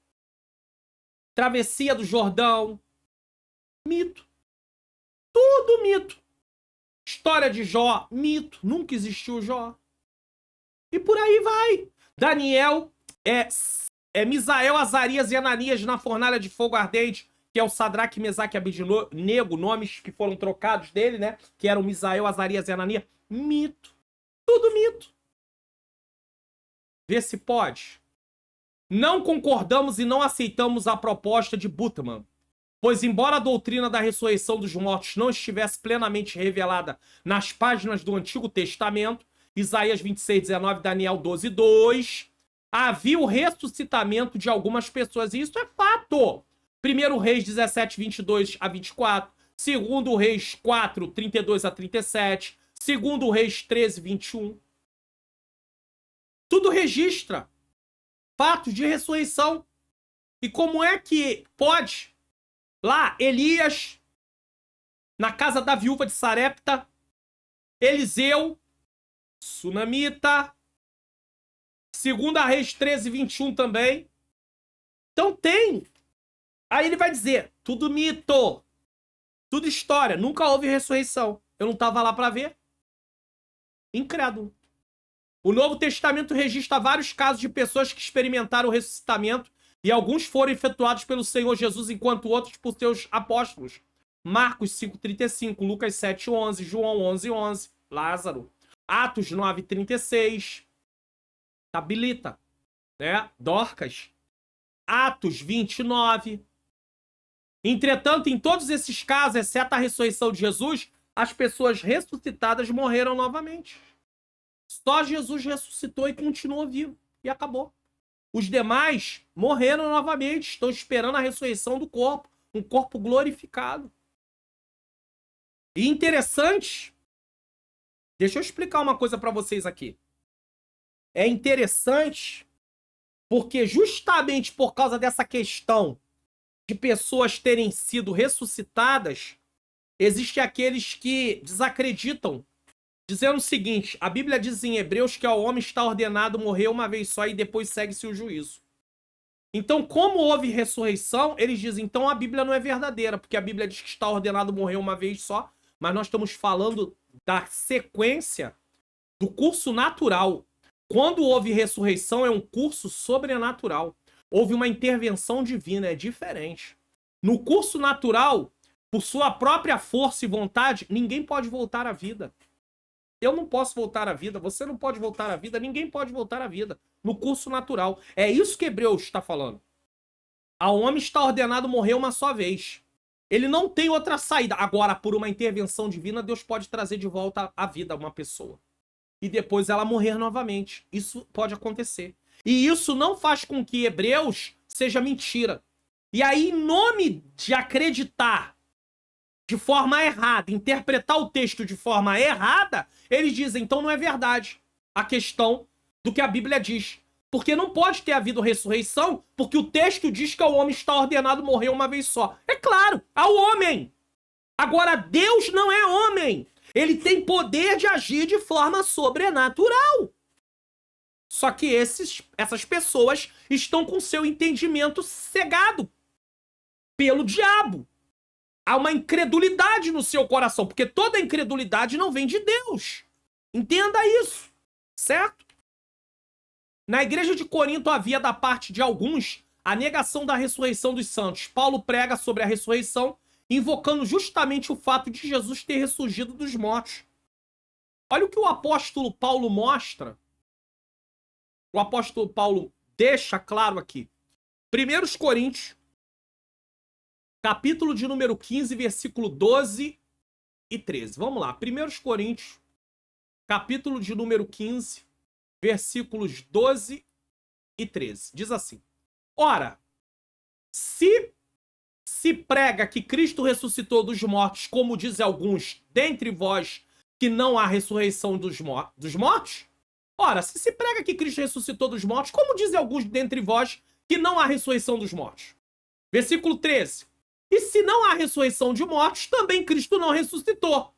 Travessia do Jordão, mito. Tudo mito. História de Jó, mito. Nunca existiu Jó. E por aí vai. Daniel, Misael, Azarias e Ananias na fornalha de fogo ardente, que é o Sadraque, Mesaque e Abednego, nomes que foram trocados dele, né? Que eram Misael, Azarias e Ananias. Mito. Tudo mito. Vê se pode. Não concordamos e não aceitamos a proposta de Bultmann, pois embora a doutrina da ressurreição dos mortos não estivesse plenamente revelada nas páginas do Antigo Testamento, Isaías 26:19, Daniel 12:2, havia o ressuscitamento de algumas pessoas, e isso é fato. 1 Reis 17:22-24, 2 Reis 4:32-37, 2 Reis 13:21. Tudo registra fatos de ressurreição. E como é que pode? Lá, Elias, na casa da viúva de Sarepta, Eliseu, Sunamita, 2 Reis 13:21 também. Então tem. Aí ele vai dizer, tudo mito, tudo história, nunca houve ressurreição. Eu não estava lá para ver. Incrédulo. O Novo Testamento registra vários casos de pessoas que experimentaram o ressuscitamento e alguns foram efetuados pelo Senhor Jesus, enquanto outros por seus apóstolos. Marcos 5:35, Lucas 7:11, João 11:11, Lázaro. Atos 9:36, Tabelita, né? Dorcas. Atos 29. Entretanto, em todos esses casos, exceto a ressurreição de Jesus, as pessoas ressuscitadas morreram novamente. Só Jesus ressuscitou e continuou vivo. E acabou. Os demais morreram novamente. Estão esperando a ressurreição do corpo. Um corpo glorificado. E interessante. Deixa eu explicar uma coisa para vocês aqui. É interessante porque justamente por causa dessa questão de pessoas terem sido ressuscitadas, existem aqueles que desacreditam, dizendo o seguinte: a Bíblia diz em Hebreus que ao homem está ordenado morrer uma vez só e depois segue-se o juízo. Então, como houve ressurreição, eles dizem, então a Bíblia não é verdadeira, porque a Bíblia diz que está ordenado morrer uma vez só, mas nós estamos falando da sequência do curso natural. Quando houve ressurreição, é um curso sobrenatural. Houve uma intervenção divina, é diferente. No curso natural, por sua própria força e vontade, ninguém pode voltar à vida. Eu não posso voltar à vida, você não pode voltar à vida, ninguém pode voltar à vida no curso natural. É isso que Hebreus está falando. Ao homem está ordenado morrer uma só vez. Ele não tem outra saída. Agora, por uma intervenção divina, Deus pode trazer de volta à vida uma pessoa. E depois ela morrer novamente. Isso pode acontecer. E isso não faz com que Hebreus seja mentira. E aí, em nome de acreditar de forma errada, interpretar o texto de forma errada, eles dizem, então não é verdade a questão do que a Bíblia diz. Porque não pode ter havido ressurreição, porque o texto diz que o homem está ordenado morrer uma vez só. É claro, ao homem. Agora, Deus não é homem. Ele tem poder de agir de forma sobrenatural. Só que essas pessoas estão com seu entendimento cegado pelo diabo. Há uma incredulidade no seu coração, porque toda incredulidade não vem de Deus. Entenda isso, certo? Na igreja de Corinto havia da parte de alguns a negação da ressurreição dos santos. Paulo prega sobre a ressurreição, invocando justamente o fato de Jesus ter ressurgido dos mortos. Olha o que o apóstolo Paulo mostra. O apóstolo Paulo deixa claro aqui. 1 Coríntios, capítulo de número 15, versículo 12 e 13. Vamos lá. 1 Coríntios, capítulo de número 15, versículos 12 e 13. Diz assim: ora, se prega que Cristo ressuscitou dos mortos, como dizem alguns, dentre vós, que não há ressurreição dos mortos? Ora, se prega que Cristo ressuscitou dos mortos, como dizem alguns dentre vós, que não há ressurreição dos mortos? Versículo 13. E se não há ressurreição de mortos, também Cristo não ressuscitou.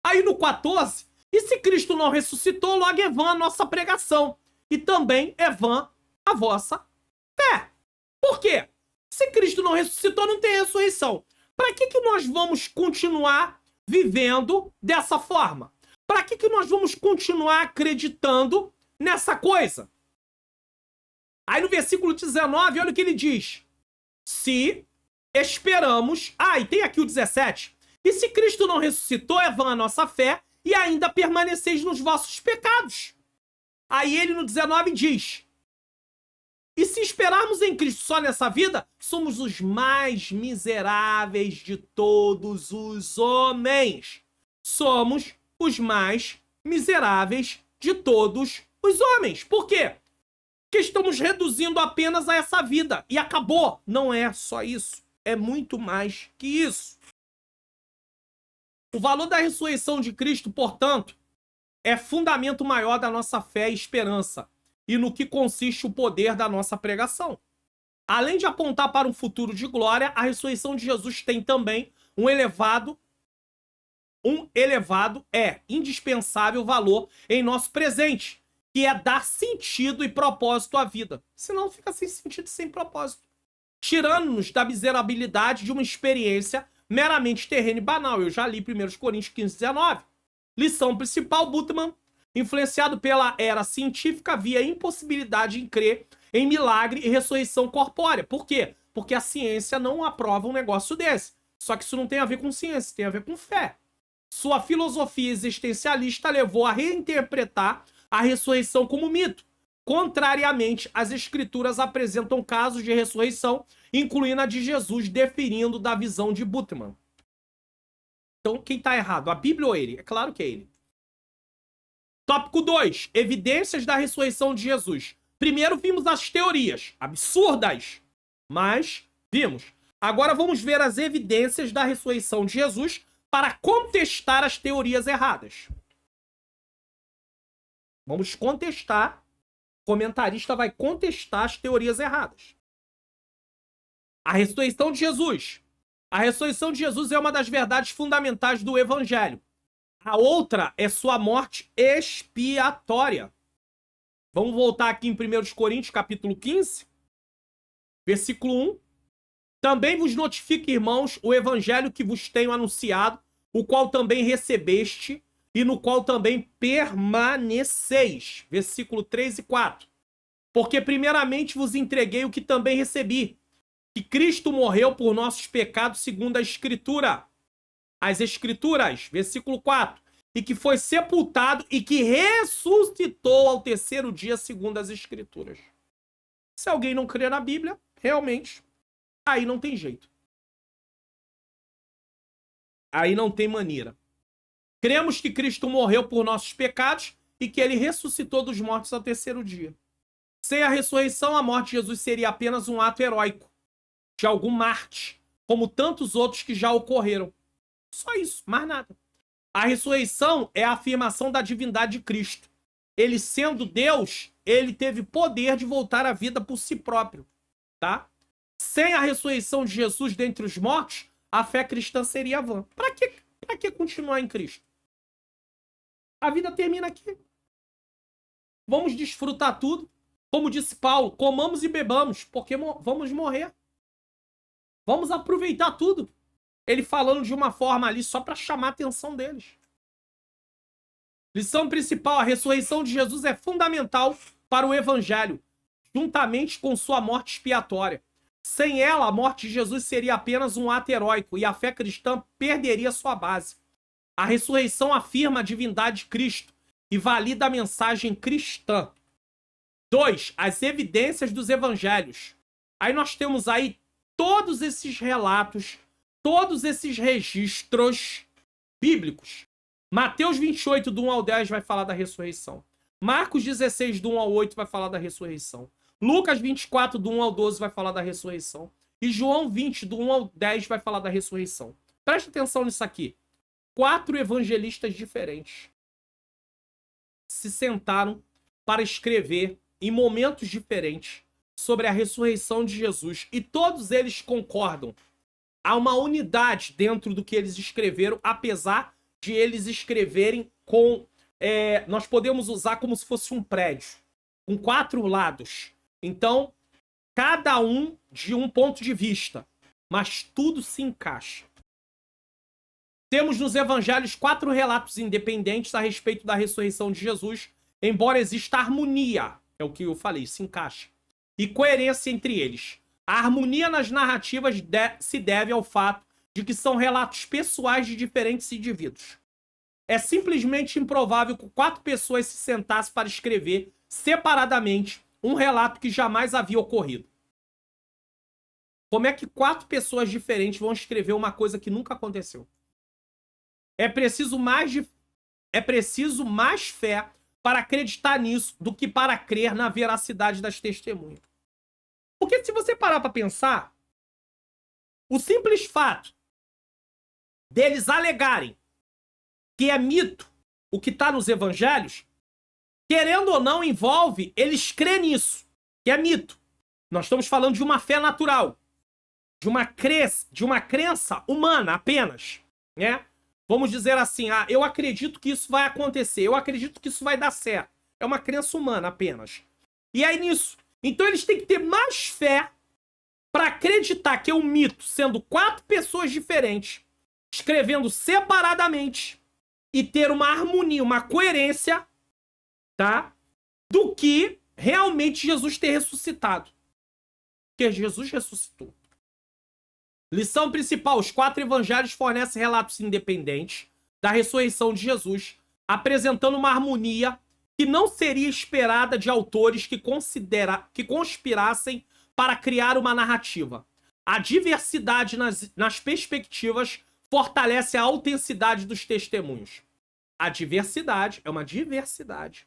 Aí no 14, e se Cristo não ressuscitou, logo é vã a nossa pregação, e também é vã a vossa fé. Por quê? Se Cristo não ressuscitou, não tem ressurreição. Para que nós vamos continuar vivendo dessa forma? Para que nós vamos continuar acreditando nessa coisa? Aí no versículo 19, olha o que ele diz. Se esperamos... Ah, e tem aqui o 17. E se Cristo não ressuscitou, é vã a nossa fé, e ainda permaneceis nos vossos pecados. Aí ele no 19 diz... E se esperarmos em Cristo só nessa vida, somos os mais miseráveis de todos os homens. Somos os mais miseráveis de todos os homens. Por quê? Porque estamos reduzindo apenas a essa vida. E acabou. Não é só isso. É muito mais que isso. O valor da ressurreição de Cristo, portanto, é fundamento maior da nossa fé e esperança. E no que consiste o poder da nossa pregação. Além de apontar para um futuro de glória, a ressurreição de Jesus tem também um elevado indispensável valor em nosso presente, que é dar sentido e propósito à vida. Senão fica sem sentido e sem propósito. Tirando-nos da miserabilidade de uma experiência meramente terrena e banal. Eu já li 1 Coríntios 15, 19. Lição principal, Bultmann, influenciado pela era científica, havia impossibilidade em crer em milagre e ressurreição corpórea. Por quê? Porque a ciência não aprova um negócio desse. Só que isso não tem a ver com ciência, tem a ver com fé. Sua filosofia existencialista levou a reinterpretar a ressurreição como mito. Contrariamente, as escrituras apresentam casos de ressurreição, incluindo a de Jesus, deferindo da visão de Bultmann. Então, quem está errado? A Bíblia ou ele? É claro que é ele. Tópico 2. Evidências da ressurreição de Jesus. Primeiro vimos as teorias, absurdas, mas vimos. Agora vamos ver as evidências da ressurreição de Jesus para contestar as teorias erradas. Vamos contestar. O comentarista vai contestar as teorias erradas. A ressurreição de Jesus. A ressurreição de Jesus é uma das verdades fundamentais do Evangelho. A outra é sua morte expiatória. Vamos voltar aqui em 1 Coríntios, capítulo 15, versículo 1. Também vos notifico, irmãos, o evangelho que vos tenho anunciado, o qual também recebeste e no qual também permaneceis. Versículo 3 e 4. Porque primeiramente vos entreguei o que também recebi, que Cristo morreu por nossos pecados segundo a Escritura. As Escrituras, versículo 4, e que foi sepultado e que ressuscitou ao terceiro dia, segundo as Escrituras. Se alguém não crê na Bíblia, realmente, aí não tem jeito. Aí não tem maneira. Cremos que Cristo morreu por nossos pecados e que ele ressuscitou dos mortos ao terceiro dia. Sem a ressurreição, a morte de Jesus seria apenas um ato heróico de algum Marte, como tantos outros que já ocorreram. Só isso, mais nada. A ressurreição é a afirmação da divindade de Cristo. Ele sendo Deus, ele teve poder de voltar à vida por si próprio, tá? Sem a ressurreição de Jesus dentre os mortos, a fé cristã seria vã. Para que continuar em Cristo? A vida termina aqui. Vamos desfrutar tudo. Como disse Paulo, comamos e bebamos, porque vamos morrer. Vamos aproveitar tudo. Ele falando de uma forma ali só para chamar a atenção deles. Lição principal: a ressurreição de Jesus é fundamental para o evangelho, juntamente com sua morte expiatória. Sem ela, a morte de Jesus seria apenas um ato heróico e a fé cristã perderia sua base. A ressurreição afirma a divindade de Cristo e valida a mensagem cristã. 2. As evidências dos evangelhos. Aí nós temos aí todos esses relatos, todos esses registros bíblicos. Mateus 28, do 1 ao 10, vai falar da ressurreição. Marcos 16, do 1 ao 8, vai falar da ressurreição. Lucas 24, do 1 ao 12, vai falar da ressurreição. E João 20, do 1 ao 10, vai falar da ressurreição. Preste atenção nisso aqui. 4 evangelistas diferentes se sentaram para escrever em momentos diferentes sobre a ressurreição de Jesus. E todos eles concordam. Há uma unidade dentro do que eles escreveram, apesar de eles escreverem com... nós podemos usar como se fosse um prédio, com 4 lados. Então, cada um de um ponto de vista, mas tudo se encaixa. Temos nos evangelhos 4 relatos independentes a respeito da ressurreição de Jesus, embora exista harmonia, é o que eu falei, se encaixa, e coerência entre eles. A harmonia nas narrativas se deve ao fato de que são relatos pessoais de diferentes indivíduos. É simplesmente improvável que 4 pessoas se sentassem para escrever separadamente um relato que jamais havia ocorrido. Como é que 4 pessoas diferentes vão escrever uma coisa que nunca aconteceu? É preciso mais fé para acreditar nisso do que para crer na veracidade das testemunhas. Porque se você parar para pensar, o simples fato deles alegarem que é mito o que está nos evangelhos, querendo ou não, envolve eles crerem nisso, que é mito. Nós estamos falando de uma fé natural, de uma crença humana apenas, né? Vamos dizer assim, eu acredito que isso vai acontecer, eu acredito que isso vai dar certo. É uma crença humana apenas. E aí nisso, então eles têm que ter mais fé para acreditar que é um mito, sendo 4 pessoas diferentes, escrevendo separadamente, e ter uma harmonia, uma coerência, tá? Do que realmente Jesus ter ressuscitado. Porque Jesus ressuscitou. Lição principal: os 4 evangelhos fornecem relatos independentes da ressurreição de Jesus, apresentando uma harmonia que não seria esperada de autores que conspirassem para criar uma narrativa. A diversidade nas perspectivas fortalece a autenticidade dos testemunhos. A diversidade é uma diversidade.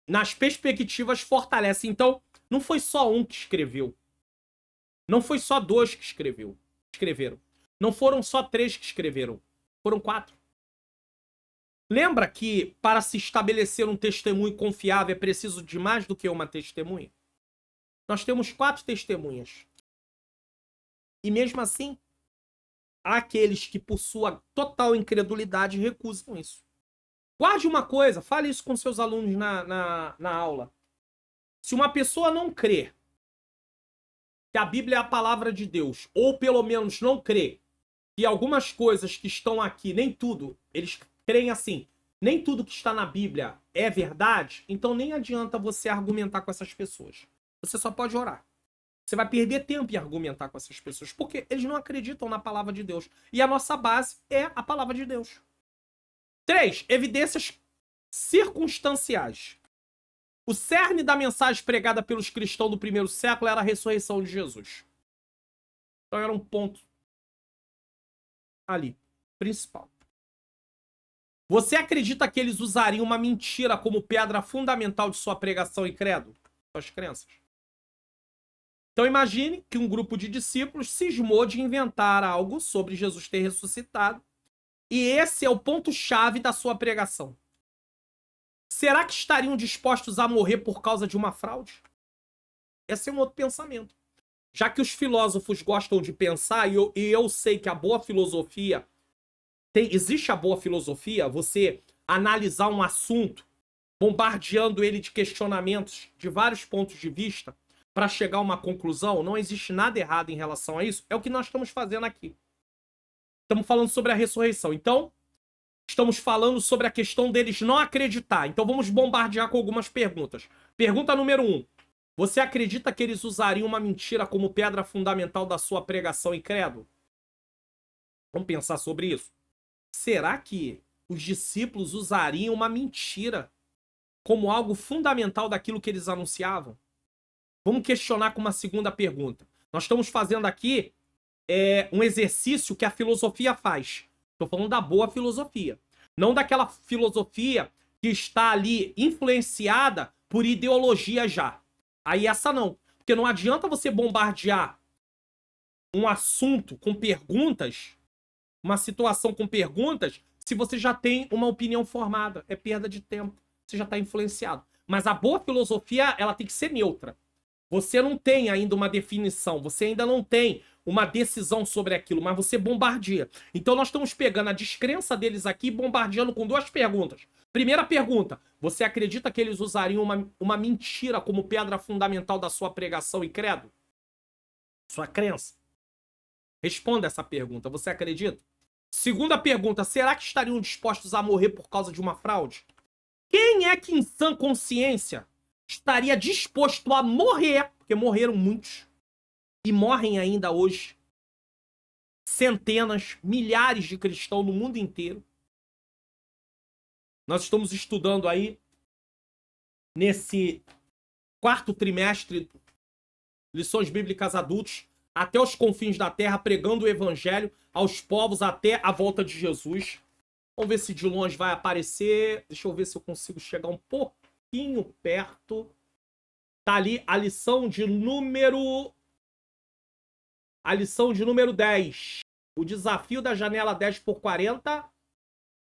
Nas perspectivas fortalece. Então, não foi só um que escreveu. Não foi só 2 que escreveram. Não foram só 3 que escreveram. Foram 4. Lembra que para se estabelecer um testemunho confiável é preciso de mais do que uma testemunha? Nós temos 4 testemunhas. E mesmo assim, há aqueles que, por sua total incredulidade, recusam isso. Guarde uma coisa, fale isso com seus alunos na aula. Se uma pessoa não crê que a Bíblia é a palavra de Deus, ou pelo menos não crê que algumas coisas que estão aqui, nem tudo, eles creem assim, nem tudo que está na Bíblia é verdade, então nem adianta você argumentar com essas pessoas. Você só pode orar. Você vai perder tempo em argumentar com essas pessoas, porque eles não acreditam na palavra de Deus. E a nossa base é a palavra de Deus. 3. Evidências circunstanciais. O cerne da mensagem pregada pelos cristãos do primeiro século era a ressurreição de Jesus. Então era um ponto ali, principal. Você acredita que eles usariam uma mentira como pedra fundamental de sua pregação e credo? Suas crenças. Então imagine que um grupo de discípulos cismou de inventar algo sobre Jesus ter ressuscitado. E esse é o ponto-chave da sua pregação. Será que estariam dispostos a morrer por causa de uma fraude? Esse é um outro pensamento. Já que os filósofos gostam de pensar, e eu sei que a boa filosofia... existe a boa filosofia, você analisar um assunto, bombardeando ele de questionamentos de vários pontos de vista, para chegar a uma conclusão, não existe nada errado em relação a isso. É o que nós estamos fazendo aqui. Estamos falando sobre a ressurreição. Então, estamos falando sobre a questão deles não acreditar. Então vamos bombardear com algumas perguntas. Pergunta número 1. Você acredita que eles usariam uma mentira como pedra fundamental da sua pregação e credo? Vamos pensar sobre isso. Será que os discípulos usariam uma mentira como algo fundamental daquilo que eles anunciavam? Vamos questionar com uma segunda pergunta. Nós estamos fazendo aqui um exercício que a filosofia faz. Estou falando da boa filosofia. Não daquela filosofia que está ali influenciada por ideologia já. Aí essa não. Porque não adianta você bombardear um assunto com perguntas, uma situação com perguntas, se você já tem uma opinião formada. É perda de tempo. Você já está influenciado. Mas a boa filosofia, ela tem que ser neutra. Você não tem ainda uma definição, você ainda não tem uma decisão sobre aquilo, mas você bombardeia. Então nós estamos pegando a descrença deles aqui e bombardeando com duas perguntas. Primeira pergunta, você acredita que eles usariam uma mentira como pedra fundamental da sua pregação e credo? Sua crença? Responda essa pergunta, você acredita? Segunda pergunta, será que estariam dispostos a morrer por causa de uma fraude? Quem é que em sã consciência estaria disposto a morrer, porque morreram muitos, e morrem ainda hoje, centenas, milhares de cristãos no mundo inteiro. Nós estamos estudando aí, nesse quarto trimestre, lições bíblicas adultos, até os confins da terra, pregando o evangelho aos povos até a volta de Jesus. Vamos ver se de longe vai aparecer. Deixa eu ver se eu consigo chegar um pouquinho perto. Tá ali a lição de número 10. O desafio da janela 10x40.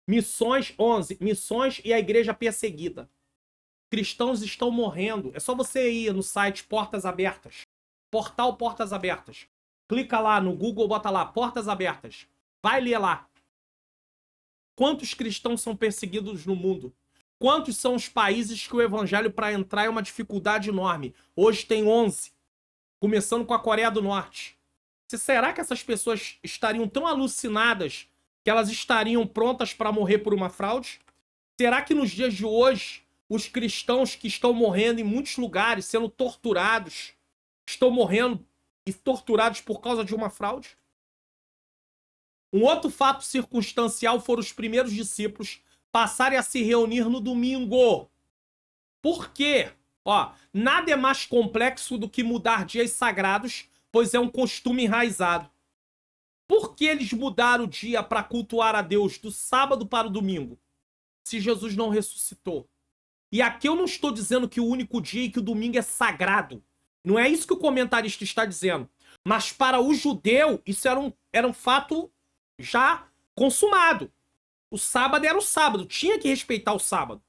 Missões 11. Missões e a igreja perseguida. Cristãos estão morrendo. É só você ir no site Portas Abertas. Portal Portas Abertas. Clica lá no Google, bota lá Portas Abertas. Vai ler lá. Quantos cristãos são perseguidos no mundo? Quantos são os países que o evangelho para entrar é uma dificuldade enorme? Hoje tem 11. Começando com a Coreia do Norte. Será que essas pessoas estariam tão alucinadas que elas estariam prontas para morrer por uma fraude? Será que nos dias de hoje, os cristãos que estão morrendo em muitos lugares, sendo torturados, estão morrendo e torturados por causa de uma fraude? Um outro fato circunstancial foram os primeiros discípulos passarem a se reunir no domingo. Por quê? Nada é mais complexo do que mudar dias sagrados, pois é um costume enraizado. Por que eles mudaram o dia para cultuar a Deus do sábado para o domingo, se Jesus não ressuscitou? E aqui eu não estou dizendo que o único dia e que o domingo é sagrado. Não é isso que o comentarista está dizendo. Mas para o judeu, isso era um fato já consumado. O sábado era o sábado, tinha que respeitar o sábado.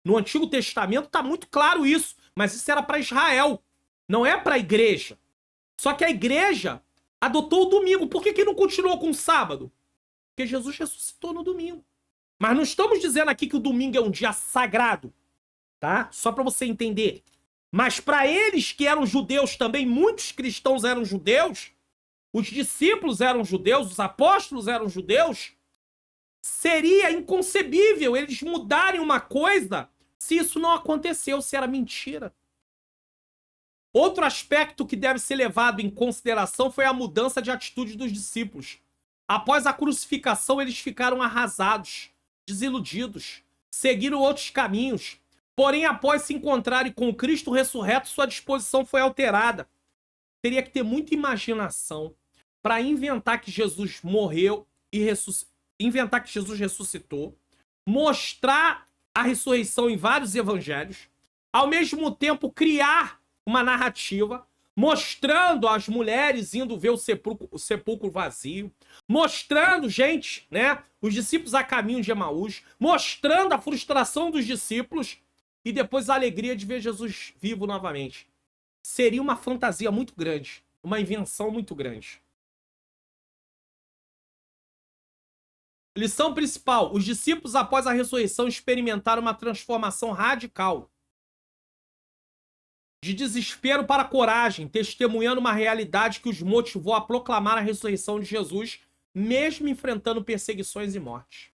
No Antigo Testamento está muito claro isso, mas isso era para Israel, não é para a igreja. Só que a igreja adotou o domingo. Por que não continuou com o sábado? Porque Jesus ressuscitou no domingo. Mas não estamos dizendo aqui que o domingo é um dia sagrado, tá? Só para você entender. Mas para eles que eram judeus também, muitos cristãos eram judeus, os discípulos eram judeus, os apóstolos eram judeus, seria inconcebível eles mudarem uma coisa se isso não aconteceu, se era mentira. Outro aspecto que deve ser levado em consideração foi a mudança de atitude dos discípulos. Após a crucificação, eles ficaram arrasados. desiludidos, seguiram outros caminhos. Porém, após se encontrarem com Cristo ressurreto, sua disposição foi alterada. Teria que ter muita imaginação para inventar que Jesus morreu e inventar que Jesus ressuscitou, mostrar a ressurreição em vários evangelhos, ao mesmo tempo criar uma narrativa mostrando as mulheres indo ver o sepulcro vazio, mostrando, gente, né, os discípulos a caminho de Emaús, mostrando a frustração dos discípulos e depois a alegria de ver Jesus vivo novamente. Seria uma fantasia muito grande, uma invenção muito grande. Lição principal: os discípulos, após a ressurreição, experimentaram uma transformação radical. De desespero para coragem, testemunhando uma realidade que os motivou a proclamar a ressurreição de Jesus, mesmo enfrentando perseguições e mortes.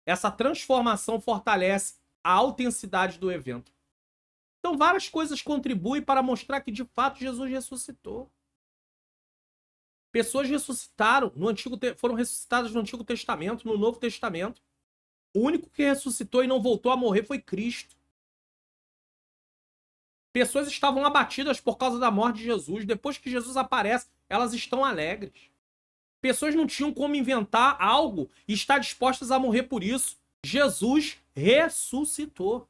Essa transformação fortalece a autenticidade do evento. Então, várias coisas contribuem para mostrar que, de fato, Jesus ressuscitou. Pessoas ressuscitaram, foram ressuscitadas no Antigo Testamento, no Novo Testamento. O único que ressuscitou e não voltou a morrer foi Cristo. Pessoas estavam abatidas por causa da morte de Jesus. Depois que Jesus aparece, elas estão alegres. Pessoas não tinham como inventar algo e estar dispostas a morrer por isso. Jesus ressuscitou.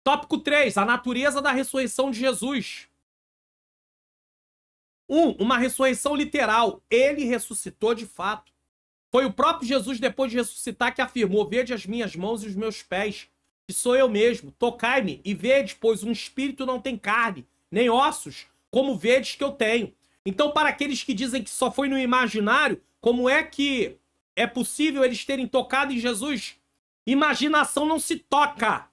Tópico 3. A natureza da ressurreição de Jesus. 1. Uma ressurreição literal. Ele ressuscitou de fato. Foi o próprio Jesus, depois de ressuscitar, que afirmou: vede as minhas mãos e os meus pés, que sou eu mesmo. Tocai-me e vede, pois um espírito não tem carne, nem ossos, como vedes que eu tenho. Então, para aqueles que dizem que só foi no imaginário, como é que é possível eles terem tocado em Jesus? Imaginação não se toca.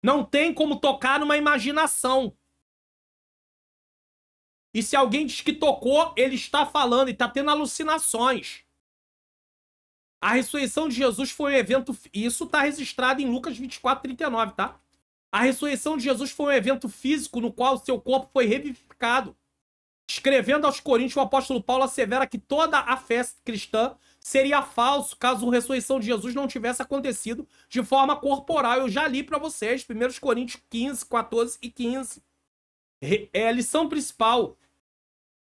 Não tem como tocar numa imaginação. E se alguém diz que tocou, ele está falando e está tendo alucinações. A ressurreição de Jesus foi um evento... Isso está registrado em Lucas 24:39, tá? A ressurreição de Jesus foi um evento físico no qual seu corpo foi revivificado. Escrevendo aos Coríntios, o apóstolo Paulo assevera que toda a fé cristã seria falso caso a ressurreição de Jesus não tivesse acontecido de forma corporal. Eu já li para vocês, 1 Coríntios 15, 14 e 15. É a lição principal.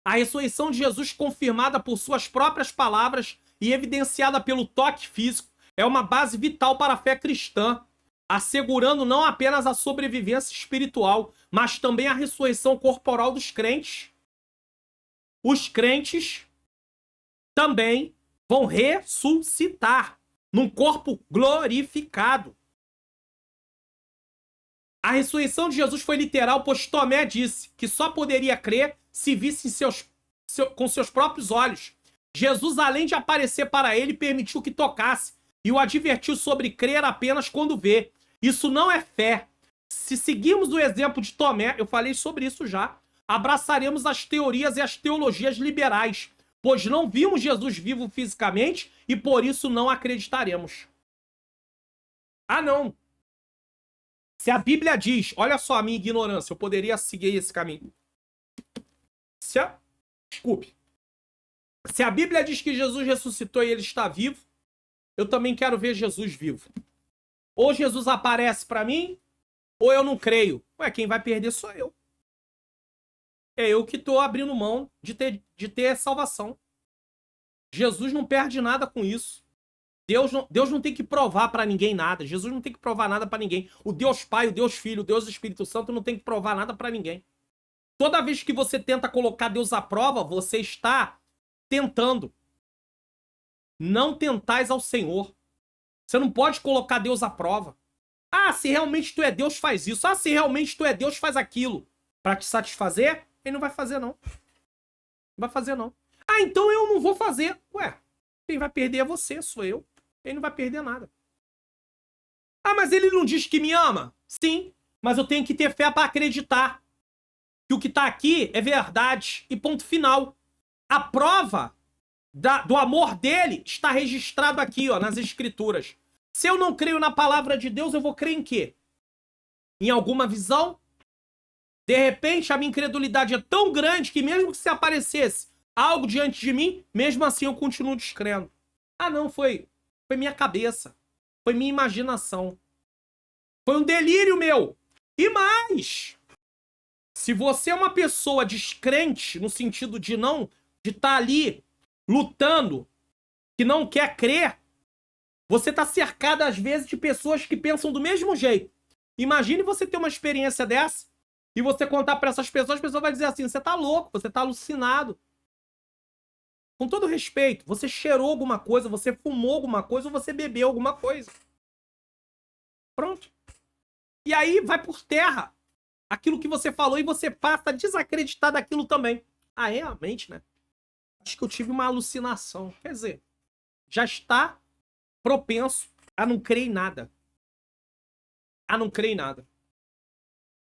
A ressurreição de Jesus, confirmada por suas próprias palavras e evidenciada pelo toque físico, é uma base vital para a fé cristã, assegurando não apenas a sobrevivência espiritual, mas também a ressurreição corporal dos crentes. Os crentes também vão ressuscitar num corpo glorificado. A ressurreição de Jesus foi literal, pois Tomé disse que só poderia crer se visse com seus próprios olhos. Jesus, além de aparecer para ele, permitiu que tocasse e o advertiu sobre crer apenas quando vê. Isso não é fé. Se seguirmos o exemplo de Tomé, eu falei sobre isso já, abraçaremos as teorias e as teologias liberais, pois não vimos Jesus vivo fisicamente e por isso não acreditaremos. Ah, não. Se a Bíblia diz, olha só a minha ignorância, eu poderia seguir esse caminho. Desculpe. Se a Bíblia diz que Jesus ressuscitou e ele está vivo, eu também quero ver Jesus vivo. Ou Jesus aparece para mim, ou eu não creio. Ué, quem vai perder sou eu. É eu que estou abrindo mão de ter salvação. Jesus não perde nada com isso. Deus não tem que provar para ninguém nada. Jesus não tem que provar nada para ninguém. O Deus Pai, o Deus Filho, o Deus Espírito Santo não tem que provar nada para ninguém. Toda vez que você tenta colocar Deus à prova, você está tentando. Não tentais ao Senhor. Você não pode colocar Deus à prova. Ah, se realmente tu é Deus, faz isso. Ah, se realmente tu é Deus, faz aquilo. Para te satisfazer, ele não vai fazer, não. Não vai fazer, não. Ah, então eu não vou fazer. Ué, quem vai perder é você, sou eu. Ele não vai perder nada. Ah, mas ele não diz que me ama? Sim, mas eu tenho que ter fé para acreditar que o que está aqui é verdade. E ponto final. A prova do amor dele está registrado aqui, ó, nas Escrituras. Se eu não creio na palavra de Deus, eu vou crer em quê? Em alguma visão? De repente, a minha incredulidade é tão grande que mesmo que se aparecesse algo diante de mim, mesmo assim eu continuo descrendo. Ah, não, foi minha cabeça. Foi minha imaginação. Foi um delírio meu. E mais, se você é uma pessoa descrente, no sentido de não, de estar ali lutando, que não quer crer, você está cercado às vezes de pessoas que pensam do mesmo jeito. Imagine você ter uma experiência dessa e você contar para essas pessoas, as pessoas vão dizer assim, você tá louco, você tá alucinado. Com todo respeito, você cheirou alguma coisa, você fumou alguma coisa ou você bebeu alguma coisa. Pronto. E aí vai por terra aquilo que você falou e você passa a desacreditar daquilo também. Ah, realmente, né? Acho que eu tive uma alucinação. Quer dizer, já está propenso a não crer em nada. A não crer em nada.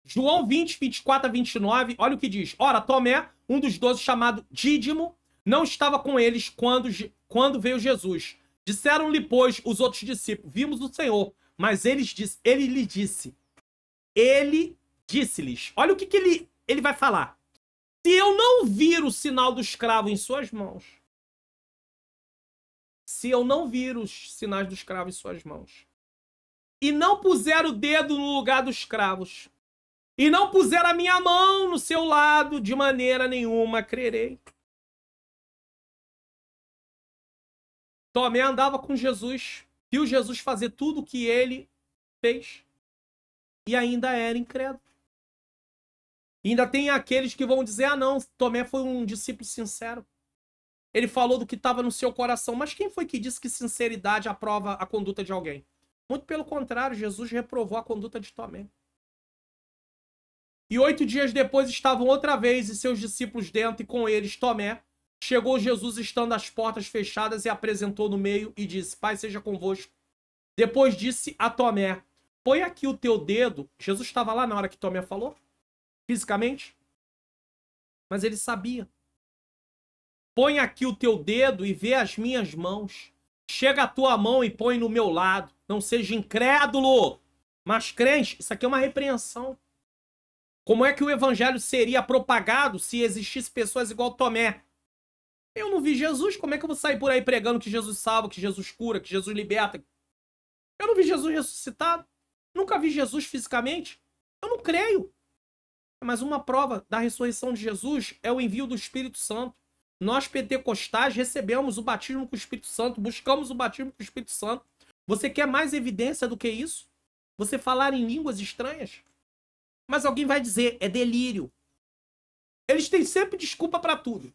João 20, 24 a 29, olha o que diz. Ora, Tomé, um dos 12, chamado Dídimo, não estava com eles quando veio Jesus. Disseram-lhe, pois, os outros discípulos, vimos o Senhor. Mas ele lhe disse, ele disse-lhes, olha o que ele vai falar. Se eu não vir o sinal do escravo em suas mãos, se eu não vir os sinais do escravo em suas mãos, e não puser o dedo no lugar dos cravos, e não puser a minha mão no seu lado, de maneira nenhuma crerei. Tomé andava com Jesus, viu Jesus fazer tudo o que ele fez, e ainda era incrédulo. E ainda tem aqueles que vão dizer, ah não, Tomé foi um discípulo sincero. Ele falou do que estava no seu coração. Mas quem foi que disse que sinceridade aprova a conduta de alguém? Muito pelo contrário, Jesus reprovou a conduta de Tomé. E 8 dias depois estavam outra vez e seus discípulos dentro, e com eles Tomé. Chegou Jesus estando as portas fechadas e apresentou no meio e disse, Pai seja convosco. Depois disse a Tomé, põe aqui o teu dedo. Jesus estava lá na hora que Tomé falou, fisicamente, mas ele sabia. Põe aqui o teu dedo e vê as minhas mãos. Chega a tua mão e põe no meu lado. Não seja incrédulo, mas crente. Isso aqui é uma repreensão. Como é que o evangelho seria propagado se existisse pessoas igual Tomé? Eu não vi Jesus, como é que eu vou sair por aí pregando que Jesus salva, que Jesus cura, que Jesus liberta? Eu não vi Jesus ressuscitado. Nunca vi Jesus fisicamente. Eu não creio. Mas uma prova da ressurreição de Jesus é o envio do Espírito Santo. Nós, pentecostais, recebemos o batismo com o Espírito Santo, buscamos o batismo com o Espírito Santo. Você quer mais evidência do que isso? Você falar em línguas estranhas? Mas alguém vai dizer, é delírio. Eles têm sempre desculpa para tudo.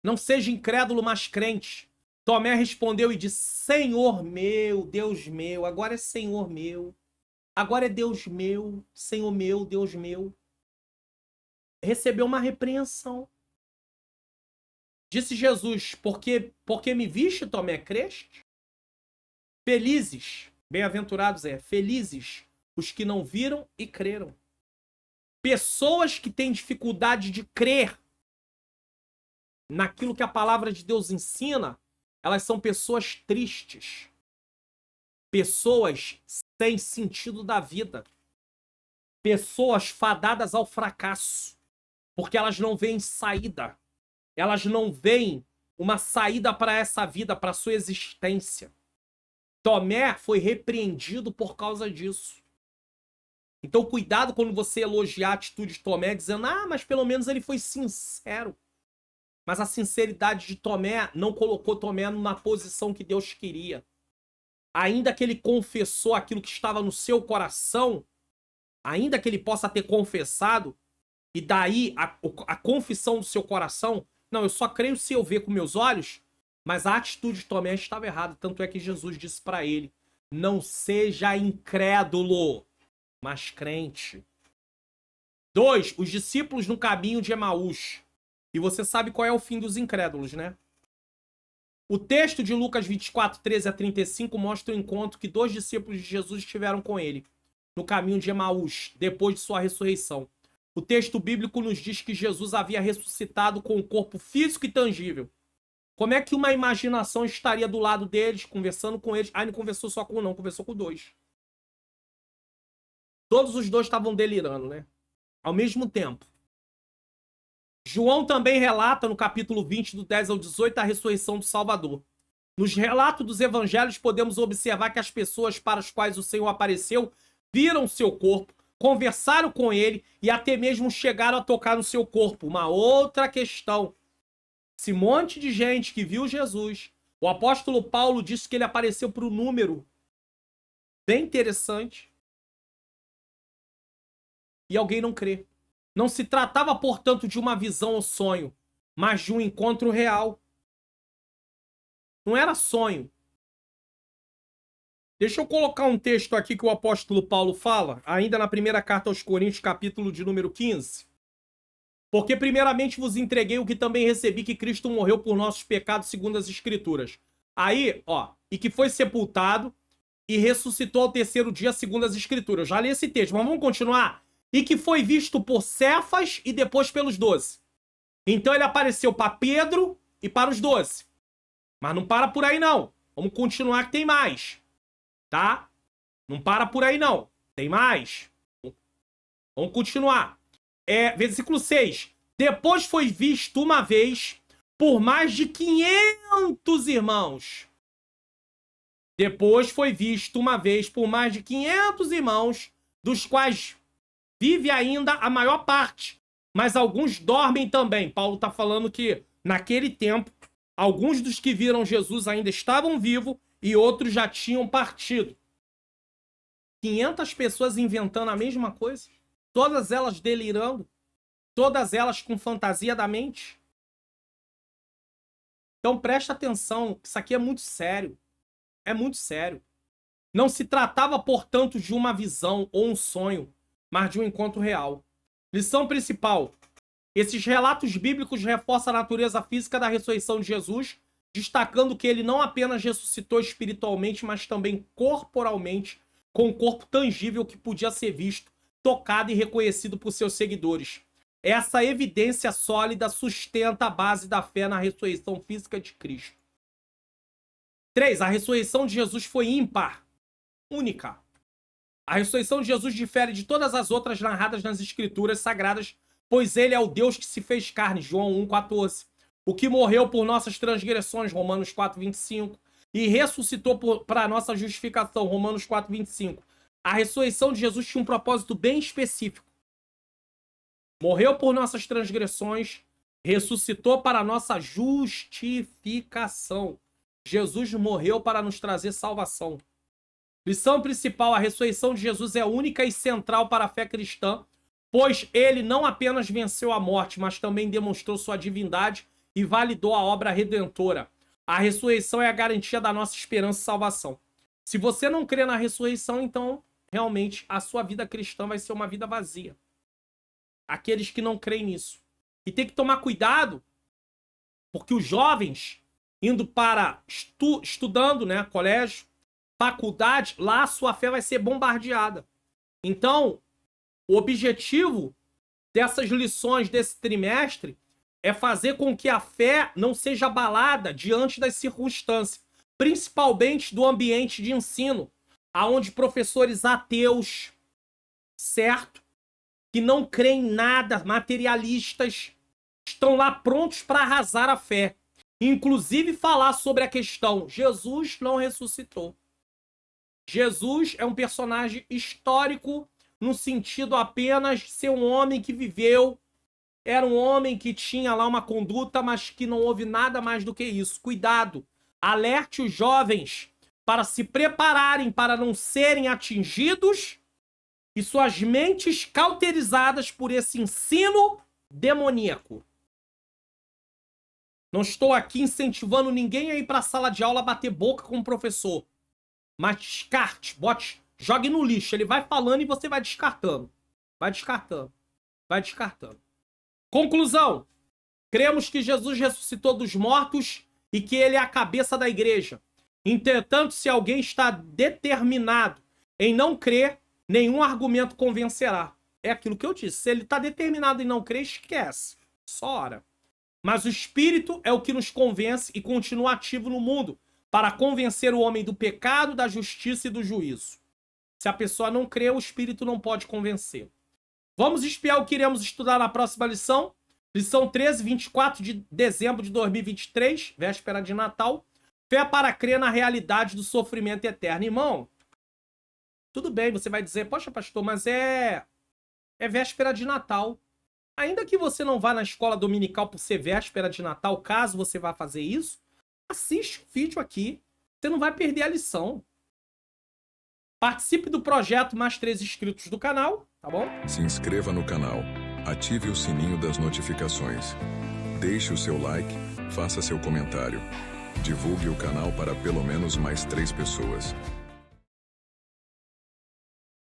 Não seja incrédulo, mas crente. Tomé respondeu e disse, Senhor meu, Deus meu, agora é Senhor meu. Agora é Deus meu, Senhor meu, Deus meu. Recebeu uma repreensão. Disse Jesus, porque me viste, Tomé, creste? Felizes, bem-aventurados felizes os que não viram e creram. Pessoas que têm dificuldade de crer naquilo que a palavra de Deus ensina, elas são pessoas tristes. Pessoas sem sentido da vida. Pessoas fadadas ao fracasso. Porque elas não veem saída. Elas não veem uma saída para essa vida, para a sua existência. Tomé foi repreendido por causa disso. Então, cuidado quando você elogiar a atitude de Tomé, dizendo, ah, mas pelo menos ele foi sincero. Mas a sinceridade de Tomé não colocou Tomé numa posição que Deus queria. Ainda que ele confessou aquilo que estava no seu coração, ainda que ele possa ter confessado, e daí a confissão do seu coração, não, eu só creio se eu ver com meus olhos, mas a atitude de Tomé estava errada. Tanto é que Jesus disse para ele, não seja incrédulo, mas crente. 2. Os discípulos no caminho de Emaús. E você sabe qual é o fim dos incrédulos, né? O texto de Lucas 24, 13 a 35 mostra o encontro que 2 discípulos de Jesus tiveram com ele no caminho de Emaús, depois de sua ressurreição. O texto bíblico nos diz que Jesus havia ressuscitado com um corpo físico e tangível. Como é que uma imaginação estaria do lado deles, conversando com eles? Ah, não conversou só com um, não, conversou com 2. Todos os 2 estavam delirando, né? Ao mesmo tempo. João também relata no capítulo 20, do 10 ao 18, a ressurreição do Salvador. Nos relatos dos evangelhos, podemos observar que as pessoas para as quais o Senhor apareceu viram seu corpo, conversaram com ele e até mesmo chegaram a tocar no seu corpo. Uma outra questão. Esse monte de gente que viu Jesus, o apóstolo Paulo disse que ele apareceu para um número bem interessante. E alguém não crê. Não se tratava, portanto, de uma visão ou sonho, mas de um encontro real. Não era sonho. Deixa eu colocar um texto aqui que o apóstolo Paulo fala, ainda na primeira carta aos Coríntios, capítulo de número 15. Porque primeiramente vos entreguei o que também recebi, que Cristo morreu por nossos pecados segundo as Escrituras. Aí, ó, e que foi sepultado e ressuscitou ao terceiro dia segundo as Escrituras. Eu já li esse texto, mas vamos continuar. E que foi visto por Cefas e depois pelos 12. Então ele apareceu para Pedro e para os 12. Mas não para por aí não. Vamos continuar que tem mais. Tá? Não para por aí não. Tem mais. Vamos continuar. Versículo 6. Depois foi visto uma vez por mais de 500 irmãos. Depois foi visto uma vez por mais de 500 irmãos, dos quais vive ainda a maior parte, mas alguns dormem também. Paulo está falando que, naquele tempo, alguns dos que viram Jesus ainda estavam vivos e outros já tinham partido. 500 pessoas inventando a mesma coisa, todas elas delirando, todas elas com fantasia da mente. Então presta atenção, isso aqui é muito sério. É muito sério. Não se tratava, portanto, de uma visão ou um sonho, mas de um encontro real. Lição principal. Esses relatos bíblicos reforçam a natureza física da ressurreição de Jesus, destacando que ele não apenas ressuscitou espiritualmente, mas também corporalmente, com um corpo tangível que podia ser visto, tocado e reconhecido por seus seguidores. Essa evidência sólida sustenta a base da fé na ressurreição física de Cristo. 3. A ressurreição de Jesus foi ímpar, única. A ressurreição de Jesus difere de todas as outras narradas nas Escrituras Sagradas, pois ele é o Deus que se fez carne, João 1,14. O que morreu por nossas transgressões, Romanos 4,25. E ressuscitou para a nossa justificação, Romanos 4,25. A ressurreição de Jesus tinha um propósito bem específico. Morreu por nossas transgressões, ressuscitou para a nossa justificação. Jesus morreu para nos trazer salvação. Lição principal: a ressurreição de Jesus é única e central para a fé cristã, pois ele não apenas venceu a morte, mas também demonstrou sua divindade e validou a obra redentora. A ressurreição é a garantia da nossa esperança e salvação. Se você não crê na ressurreição, então realmente a sua vida cristã vai ser uma vida vazia. Aqueles que não creem nisso. E tem que tomar cuidado, porque os jovens indo para estudando, né, colégio, faculdade, lá a sua fé vai ser bombardeada. Então, o objetivo dessas lições desse trimestre é fazer com que a fé não seja abalada diante das circunstâncias, principalmente do ambiente de ensino, aonde professores ateus, certo, que não creem em nada, materialistas, estão lá prontos para arrasar a fé. Inclusive falar sobre a questão: Jesus não ressuscitou. Jesus é um personagem histórico no sentido apenas de ser um homem que viveu, era um homem que tinha lá uma conduta, mas que não houve nada mais do que isso. Cuidado, alerte os jovens para se prepararem para não serem atingidos e suas mentes cauterizadas por esse ensino demoníaco. Não estou aqui incentivando ninguém a ir para a sala de aula bater boca com o professor. Mas descarte, jogue no lixo. Ele vai falando e você vai descartando. Vai descartando. Vai descartando. Conclusão. Cremos que Jesus ressuscitou dos mortos e que ele é a cabeça da igreja. Entretanto, se alguém está determinado em não crer, nenhum argumento convencerá. É aquilo que eu disse. Se ele está determinado em não crer, esquece. Só ora. Mas o Espírito é o que nos convence e continua ativo no mundo para convencer o homem do pecado, da justiça e do juízo. Se a pessoa não crê, o Espírito não pode convencer. Vamos espiar o que iremos estudar na próxima lição. Lição 13, 24 de dezembro de 2023, véspera de Natal. Fé para crer na realidade do sofrimento eterno. Irmão, tudo bem, você vai dizer, poxa, pastor, mas é véspera de Natal. Ainda que você não vá na escola dominical por ser véspera de Natal, caso você vá fazer isso, assiste o vídeo aqui. Você não vai perder a lição. Participe do projeto Mais 3 inscritos do canal, tá bom? Se inscreva no canal, ative o sininho das notificações. Deixe o seu like, faça seu comentário. Divulgue o canal para pelo menos mais 3 pessoas.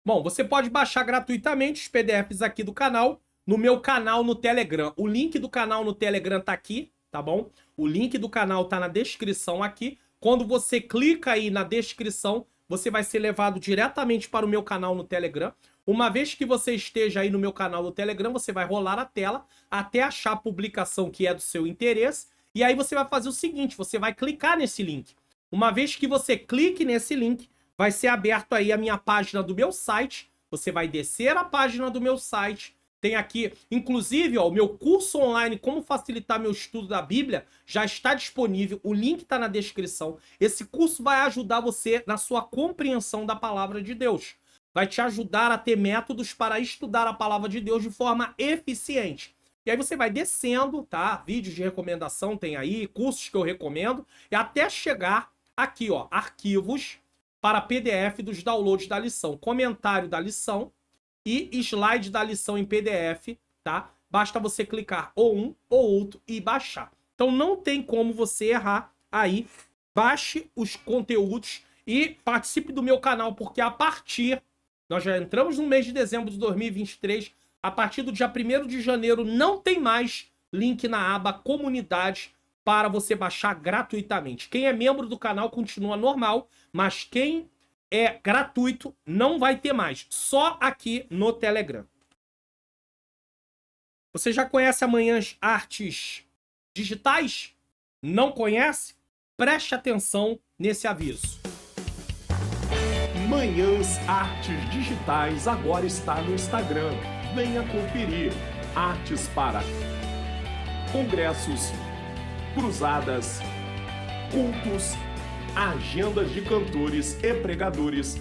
Bom, você pode baixar gratuitamente os PDFs aqui do canal, no meu canal no Telegram. O link do canal no Telegram tá aqui, tá bom? O link do canal tá na descrição aqui. Quando você clica aí na descrição, você vai ser levado diretamente para o meu canal no Telegram. Uma vez que você esteja aí no meu canal no Telegram, você vai rolar a tela até achar a publicação que é do seu interesse. E aí você vai fazer o seguinte, você vai clicar nesse link. Uma vez que você clique nesse link, vai ser aberto aí a minha página do meu site. Você vai descer a página do meu site. Tem aqui, inclusive, ó, o meu curso online, como facilitar meu estudo da Bíblia, já está disponível. O link está na descrição. Esse curso vai ajudar você na sua compreensão da palavra de Deus. Vai te ajudar a ter métodos para estudar a palavra de Deus de forma eficiente. E aí você vai descendo, tá? Vídeos de recomendação tem aí, cursos que eu recomendo, e até chegar aqui, ó, arquivos para PDF dos downloads da lição, comentário da lição e slide da lição em PDF, tá? Basta você clicar ou um ou outro e baixar. Então não tem como você errar aí. Baixe os conteúdos e participe do meu canal, porque a partir... Nós já entramos no mês de dezembro de 2023. A partir do dia 1º de janeiro não tem mais link na aba comunidade para você baixar gratuitamente. Quem é membro do canal continua normal, mas quem é gratuito não vai ter mais. Só aqui no Telegram. Você já conhece Amanhãs Artes Digitais? Não conhece? Preste atenção nesse aviso. Manhãs Artes Digitais agora está no Instagram. Venha conferir artes para congressos, cruzadas, cultos, agendas de cantores e pregadores,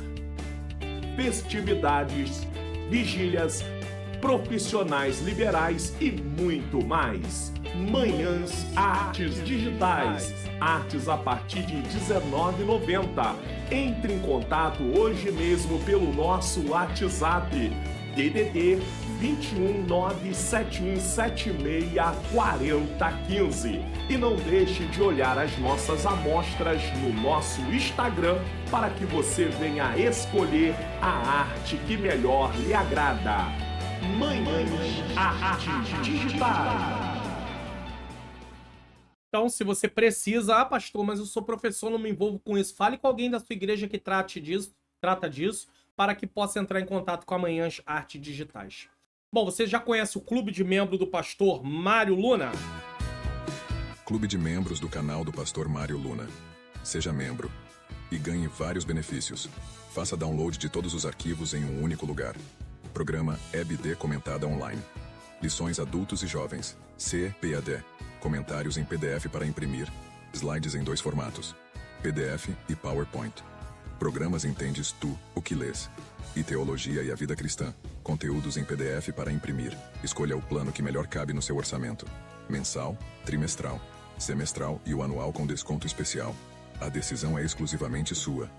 festividades, vigílias, profissionais liberais e muito mais. Manhãs Artes Digitais. Artes a partir de R$19,90. Entre em contato hoje mesmo pelo nosso WhatsApp DDD 21 97176 4015. E não deixe de olhar as nossas amostras no nosso Instagram para que você venha escolher a arte que melhor lhe agrada. Manhãs Artes Digitais. Então, se você precisa, pastor, mas eu sou professor, não me envolvo com isso, fale com alguém da sua igreja que trata disso, para que possa entrar em contato com Amanhãs Artes Digitais. Bom, você já conhece o clube de membro do pastor Mário Luna? Clube de membros do canal do pastor Mário Luna. Seja membro e ganhe vários benefícios. Faça download de todos os arquivos em um único lugar. Programa EBD comentada online. Lições adultos e jovens. CPAD. Comentários em PDF para imprimir. Slides em 2 formatos. PDF e PowerPoint. Programas Entendes Tu, o que lês. E Teologia e a Vida Cristã. Conteúdos em PDF para imprimir. Escolha o plano que melhor cabe no seu orçamento. Mensal, trimestral, semestral e o anual com desconto especial. A decisão é exclusivamente sua.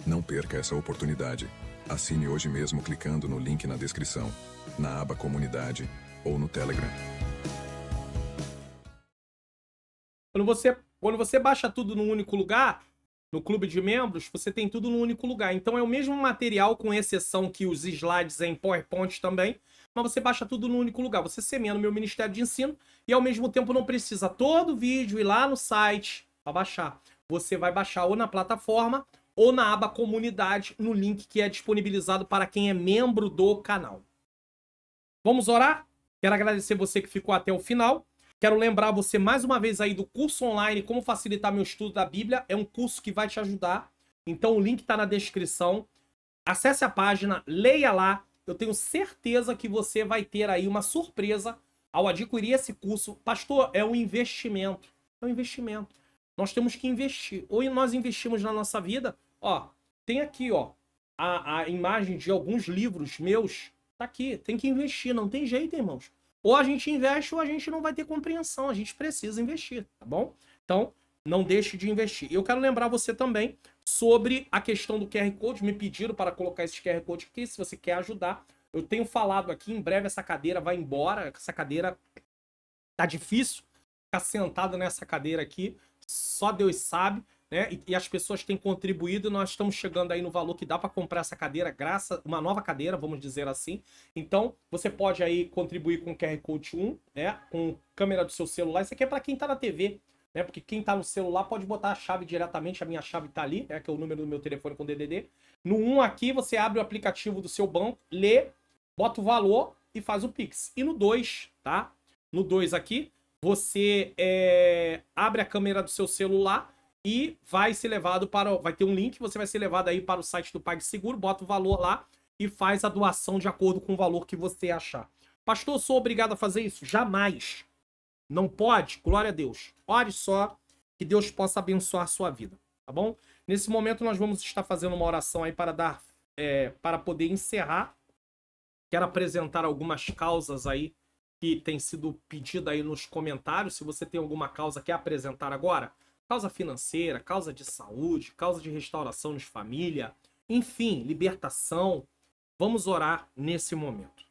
Não perca essa oportunidade. Assine hoje mesmo clicando no link na descrição, na aba Comunidade ou no Telegram. Quando você baixa tudo num único lugar, no clube de membros, você tem tudo num único lugar. Então é o mesmo material, com exceção que os slides em PowerPoint também, mas você baixa tudo num único lugar. Você semeia no meu Ministério de Ensino e ao mesmo tempo não precisa todo vídeo ir lá no site para baixar. Você vai baixar ou na plataforma ou na aba Comunidade, no link que é disponibilizado para quem é membro do canal. Vamos orar? Quero agradecer você que ficou até o final. Quero lembrar você mais uma vez aí do curso online Como Facilitar Meu Estudo da Bíblia. É um curso que vai te ajudar. Então o link está na descrição. Acesse a página, leia lá. Eu tenho certeza que você vai ter aí uma surpresa ao adquirir esse curso. Pastor, é um investimento. É um investimento. nós temos que investir. Ou nós investimos na nossa vida, ó, tem aqui, ó, a imagem de alguns livros meus, tá aqui, tem que investir, não tem jeito, irmãos. Ou a gente investe ou a gente não vai ter compreensão, a gente precisa investir, tá bom? Então, não deixe de investir. Eu quero lembrar você também sobre a questão do QR Code, me pediram para colocar esse QR Code aqui, se você quer ajudar. Eu tenho falado aqui, em breve essa cadeira vai embora, essa cadeira tá difícil, ficar sentado nessa cadeira aqui, só Deus sabe, né? E as pessoas têm contribuído e nós estamos chegando aí no valor que dá para comprar essa cadeira, uma nova cadeira, vamos dizer assim. Então, você pode aí contribuir com o QR Code 1, né? Com câmera do seu celular. Isso aqui é para quem tá na TV, né? Porque quem tá no celular pode botar a chave diretamente, a minha chave tá ali, que é o número do meu telefone com DDD. No 1 aqui, você abre o aplicativo do seu banco, lê, bota o valor e faz o Pix. E no 2, tá? No 2 aqui, você abre a câmera do seu celular e vai ser levado para... Vai ter um link, você vai ser levado aí para o site do PagSeguro, bota o valor lá e faz a doação de acordo com o valor que você achar. Pastor, sou obrigado a fazer isso? Jamais. Não pode? Glória a Deus. Ore só que Deus possa abençoar a sua vida, tá bom? Nesse momento nós vamos estar fazendo uma oração aí para poder encerrar. Quero apresentar algumas causas aí que tem sido pedida aí nos comentários. Se você tem alguma causa que quer apresentar agora, causa financeira, causa de saúde, causa de restauração de família, enfim, libertação, vamos orar nesse momento.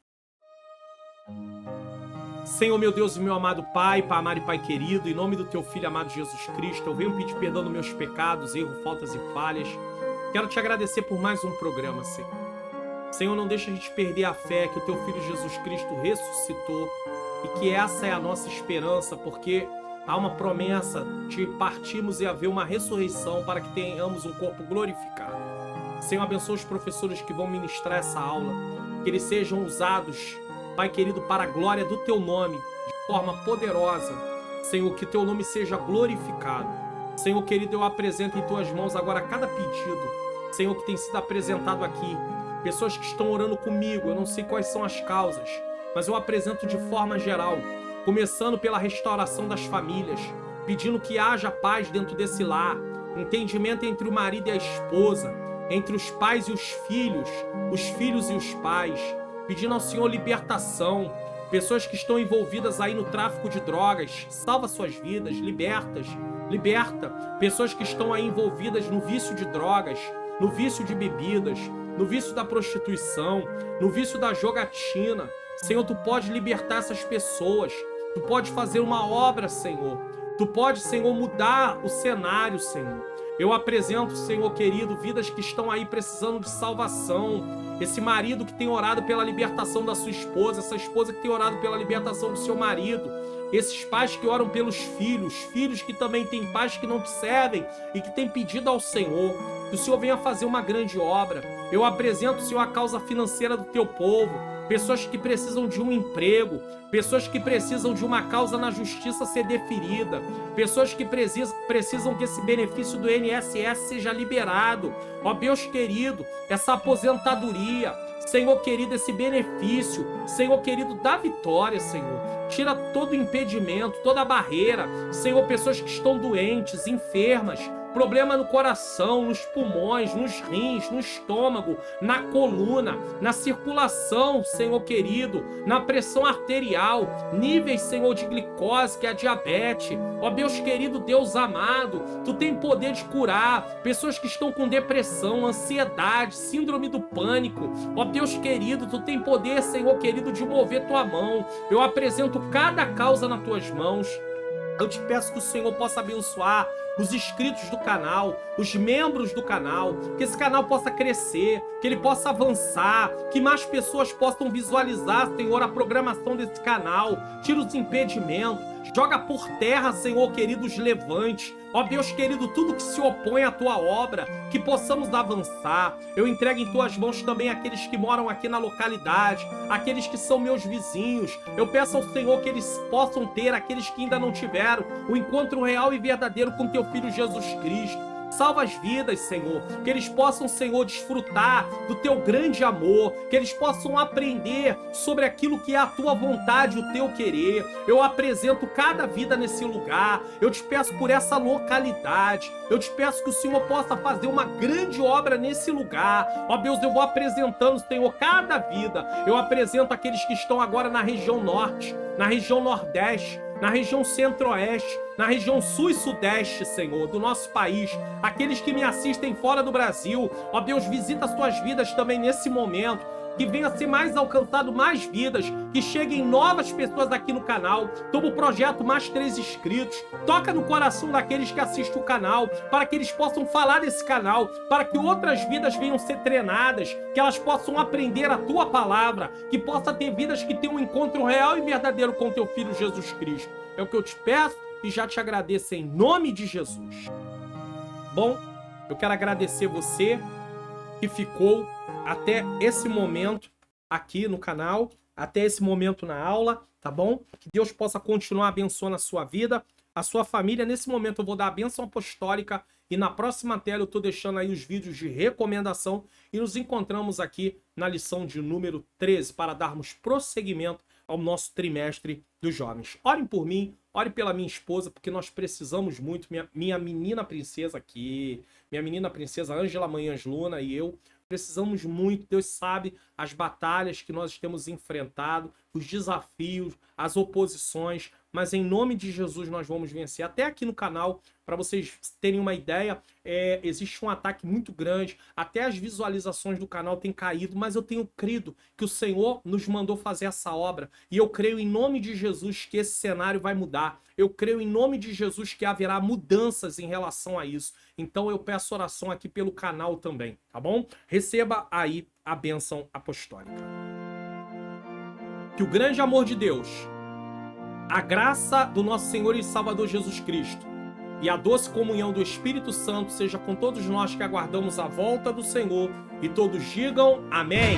Senhor, meu Deus e meu amado Pai, Pai amado e Pai querido, em nome do Teu Filho amado Jesus Cristo, eu venho pedir perdão dos meus pecados, erros, faltas e falhas. Quero Te agradecer por mais um programa, Senhor. Senhor, não deixa a gente perder a fé que o Teu Filho Jesus Cristo ressuscitou e que essa é a nossa esperança, porque há uma promessa de partirmos e haver uma ressurreição para que tenhamos um corpo glorificado. Senhor, abençoa os professores que vão ministrar essa aula, que eles sejam usados, Pai querido, para a glória do Teu nome, de forma poderosa. Senhor, que Teu nome seja glorificado. Senhor querido, eu apresento em Tuas mãos agora cada pedido, Senhor, que tem sido apresentado aqui. Pessoas que estão orando comigo, eu não sei quais são as causas, mas eu apresento de forma geral, começando pela restauração das famílias, pedindo que haja paz dentro desse lar, entendimento entre o marido e a esposa, entre os pais e os filhos e os pais, pedindo ao Senhor libertação, pessoas que estão envolvidas aí no tráfico de drogas, salva suas vidas, liberta, pessoas que estão aí envolvidas no vício de drogas, no vício de bebidas, no vício da prostituição, no vício da jogatina. Senhor, Tu pode libertar essas pessoas, Tu pode fazer uma obra, Senhor. Tu pode, Senhor, mudar o cenário, Senhor. Eu apresento, Senhor querido, vidas que estão aí precisando de salvação. Esse marido que tem orado pela libertação da sua esposa, essa esposa que tem orado pela libertação do seu marido. Esses pais que oram pelos filhos que também têm pais que não te servem e que têm pedido ao Senhor que o Senhor venha fazer uma grande obra. Eu apresento, Senhor, a causa financeira do Teu povo, pessoas que precisam de um emprego, pessoas que precisam de uma causa na justiça ser deferida, pessoas que precisam que esse benefício do INSS seja liberado. Ó Deus querido, essa aposentadoria, Senhor querido, esse benefício, Senhor querido, dá vitória, Senhor. Tira todo impedimento, toda barreira, Senhor, pessoas que estão doentes, enfermas, problema no coração, nos pulmões, nos rins, no estômago, na coluna, na circulação, Senhor querido, na pressão arterial, níveis, Senhor, de glicose, que é a diabetes. Ó Deus querido, Deus amado, Tu tem poder de curar pessoas que estão com depressão, ansiedade, síndrome do pânico. Ó Deus querido, Tu tem poder, Senhor querido, de mover Tua mão. Eu apresento cada causa nas Tuas mãos. Eu te peço que o Senhor possa abençoar os inscritos do canal, os membros do canal, que esse canal possa crescer, que ele possa avançar, que mais pessoas possam visualizar, Senhor, a programação desse canal. Tira os impedimentos, joga por terra, Senhor querido, os levantes. Ó Deus querido, tudo que se opõe à Tua obra, que possamos avançar. Eu entrego em Tuas mãos também aqueles que moram aqui na localidade, aqueles que são meus vizinhos. Eu peço ao Senhor que eles possam ter, aqueles que ainda não tiveram, o encontro real e verdadeiro com Teu Filho Jesus Cristo. salva as vidas, Senhor. Que eles possam, Senhor, desfrutar do teu grande amor. Que eles possam aprender sobre aquilo que é a tua vontade, o teu querer. Eu apresento cada vida nesse lugar. Eu te peço por essa localidade. Eu te peço que o Senhor possa fazer uma grande obra nesse lugar. Ó Deus, eu vou apresentando, Senhor, cada vida. Eu apresento aqueles que estão agora na região norte, na região nordeste, na região centro-oeste, na região sul e sudeste, Senhor, do nosso país. Aqueles que me assistem fora do Brasil. Ó Deus, visita as tuas vidas também nesse momento. Que venha ser mais alcançado, mais vidas, que cheguem novas pessoas aqui no canal. Toma o projeto Mais 3 Inscritos. Toca no coração daqueles que assistem o canal, para que eles possam falar desse canal, para que outras vidas venham ser treinadas, que elas possam aprender a tua palavra, que possa ter vidas que tenham um encontro real e verdadeiro com teu Filho Jesus Cristo. É o que eu te peço e já te agradeço em nome de Jesus. Bom, eu quero agradecer você que ficou até esse momento aqui no canal, até esse momento na aula, tá bom? Que Deus possa continuar abençoando a sua vida, a sua família. Nesse momento eu vou dar a bênção apostólica e na próxima tela eu tô deixando aí os vídeos de recomendação e nos encontramos aqui na lição de número 13 para darmos prosseguimento ao nosso trimestre dos jovens. Orem por mim, ore pela minha esposa, porque nós precisamos muito, minha menina princesa aqui, minha menina princesa Ângela Manhãs Luna e eu, precisamos muito. Deus sabe as batalhas que nós temos enfrentado, os desafios, as oposições, mas em nome de Jesus nós vamos vencer. Até aqui no canal, para vocês terem uma ideia, existe um ataque muito grande, até as visualizações do canal têm caído, mas eu tenho crido que o Senhor nos mandou fazer essa obra, e eu creio em nome de Jesus que esse cenário vai mudar. Eu creio em nome de Jesus que haverá mudanças em relação a isso. Então eu peço oração aqui pelo canal também, tá bom? Receba aí a bênção apostólica. Que o grande amor de Deus, a graça do nosso Senhor e Salvador Jesus Cristo e a doce comunhão do Espírito Santo seja com todos nós que aguardamos a volta do Senhor, e todos digam amém.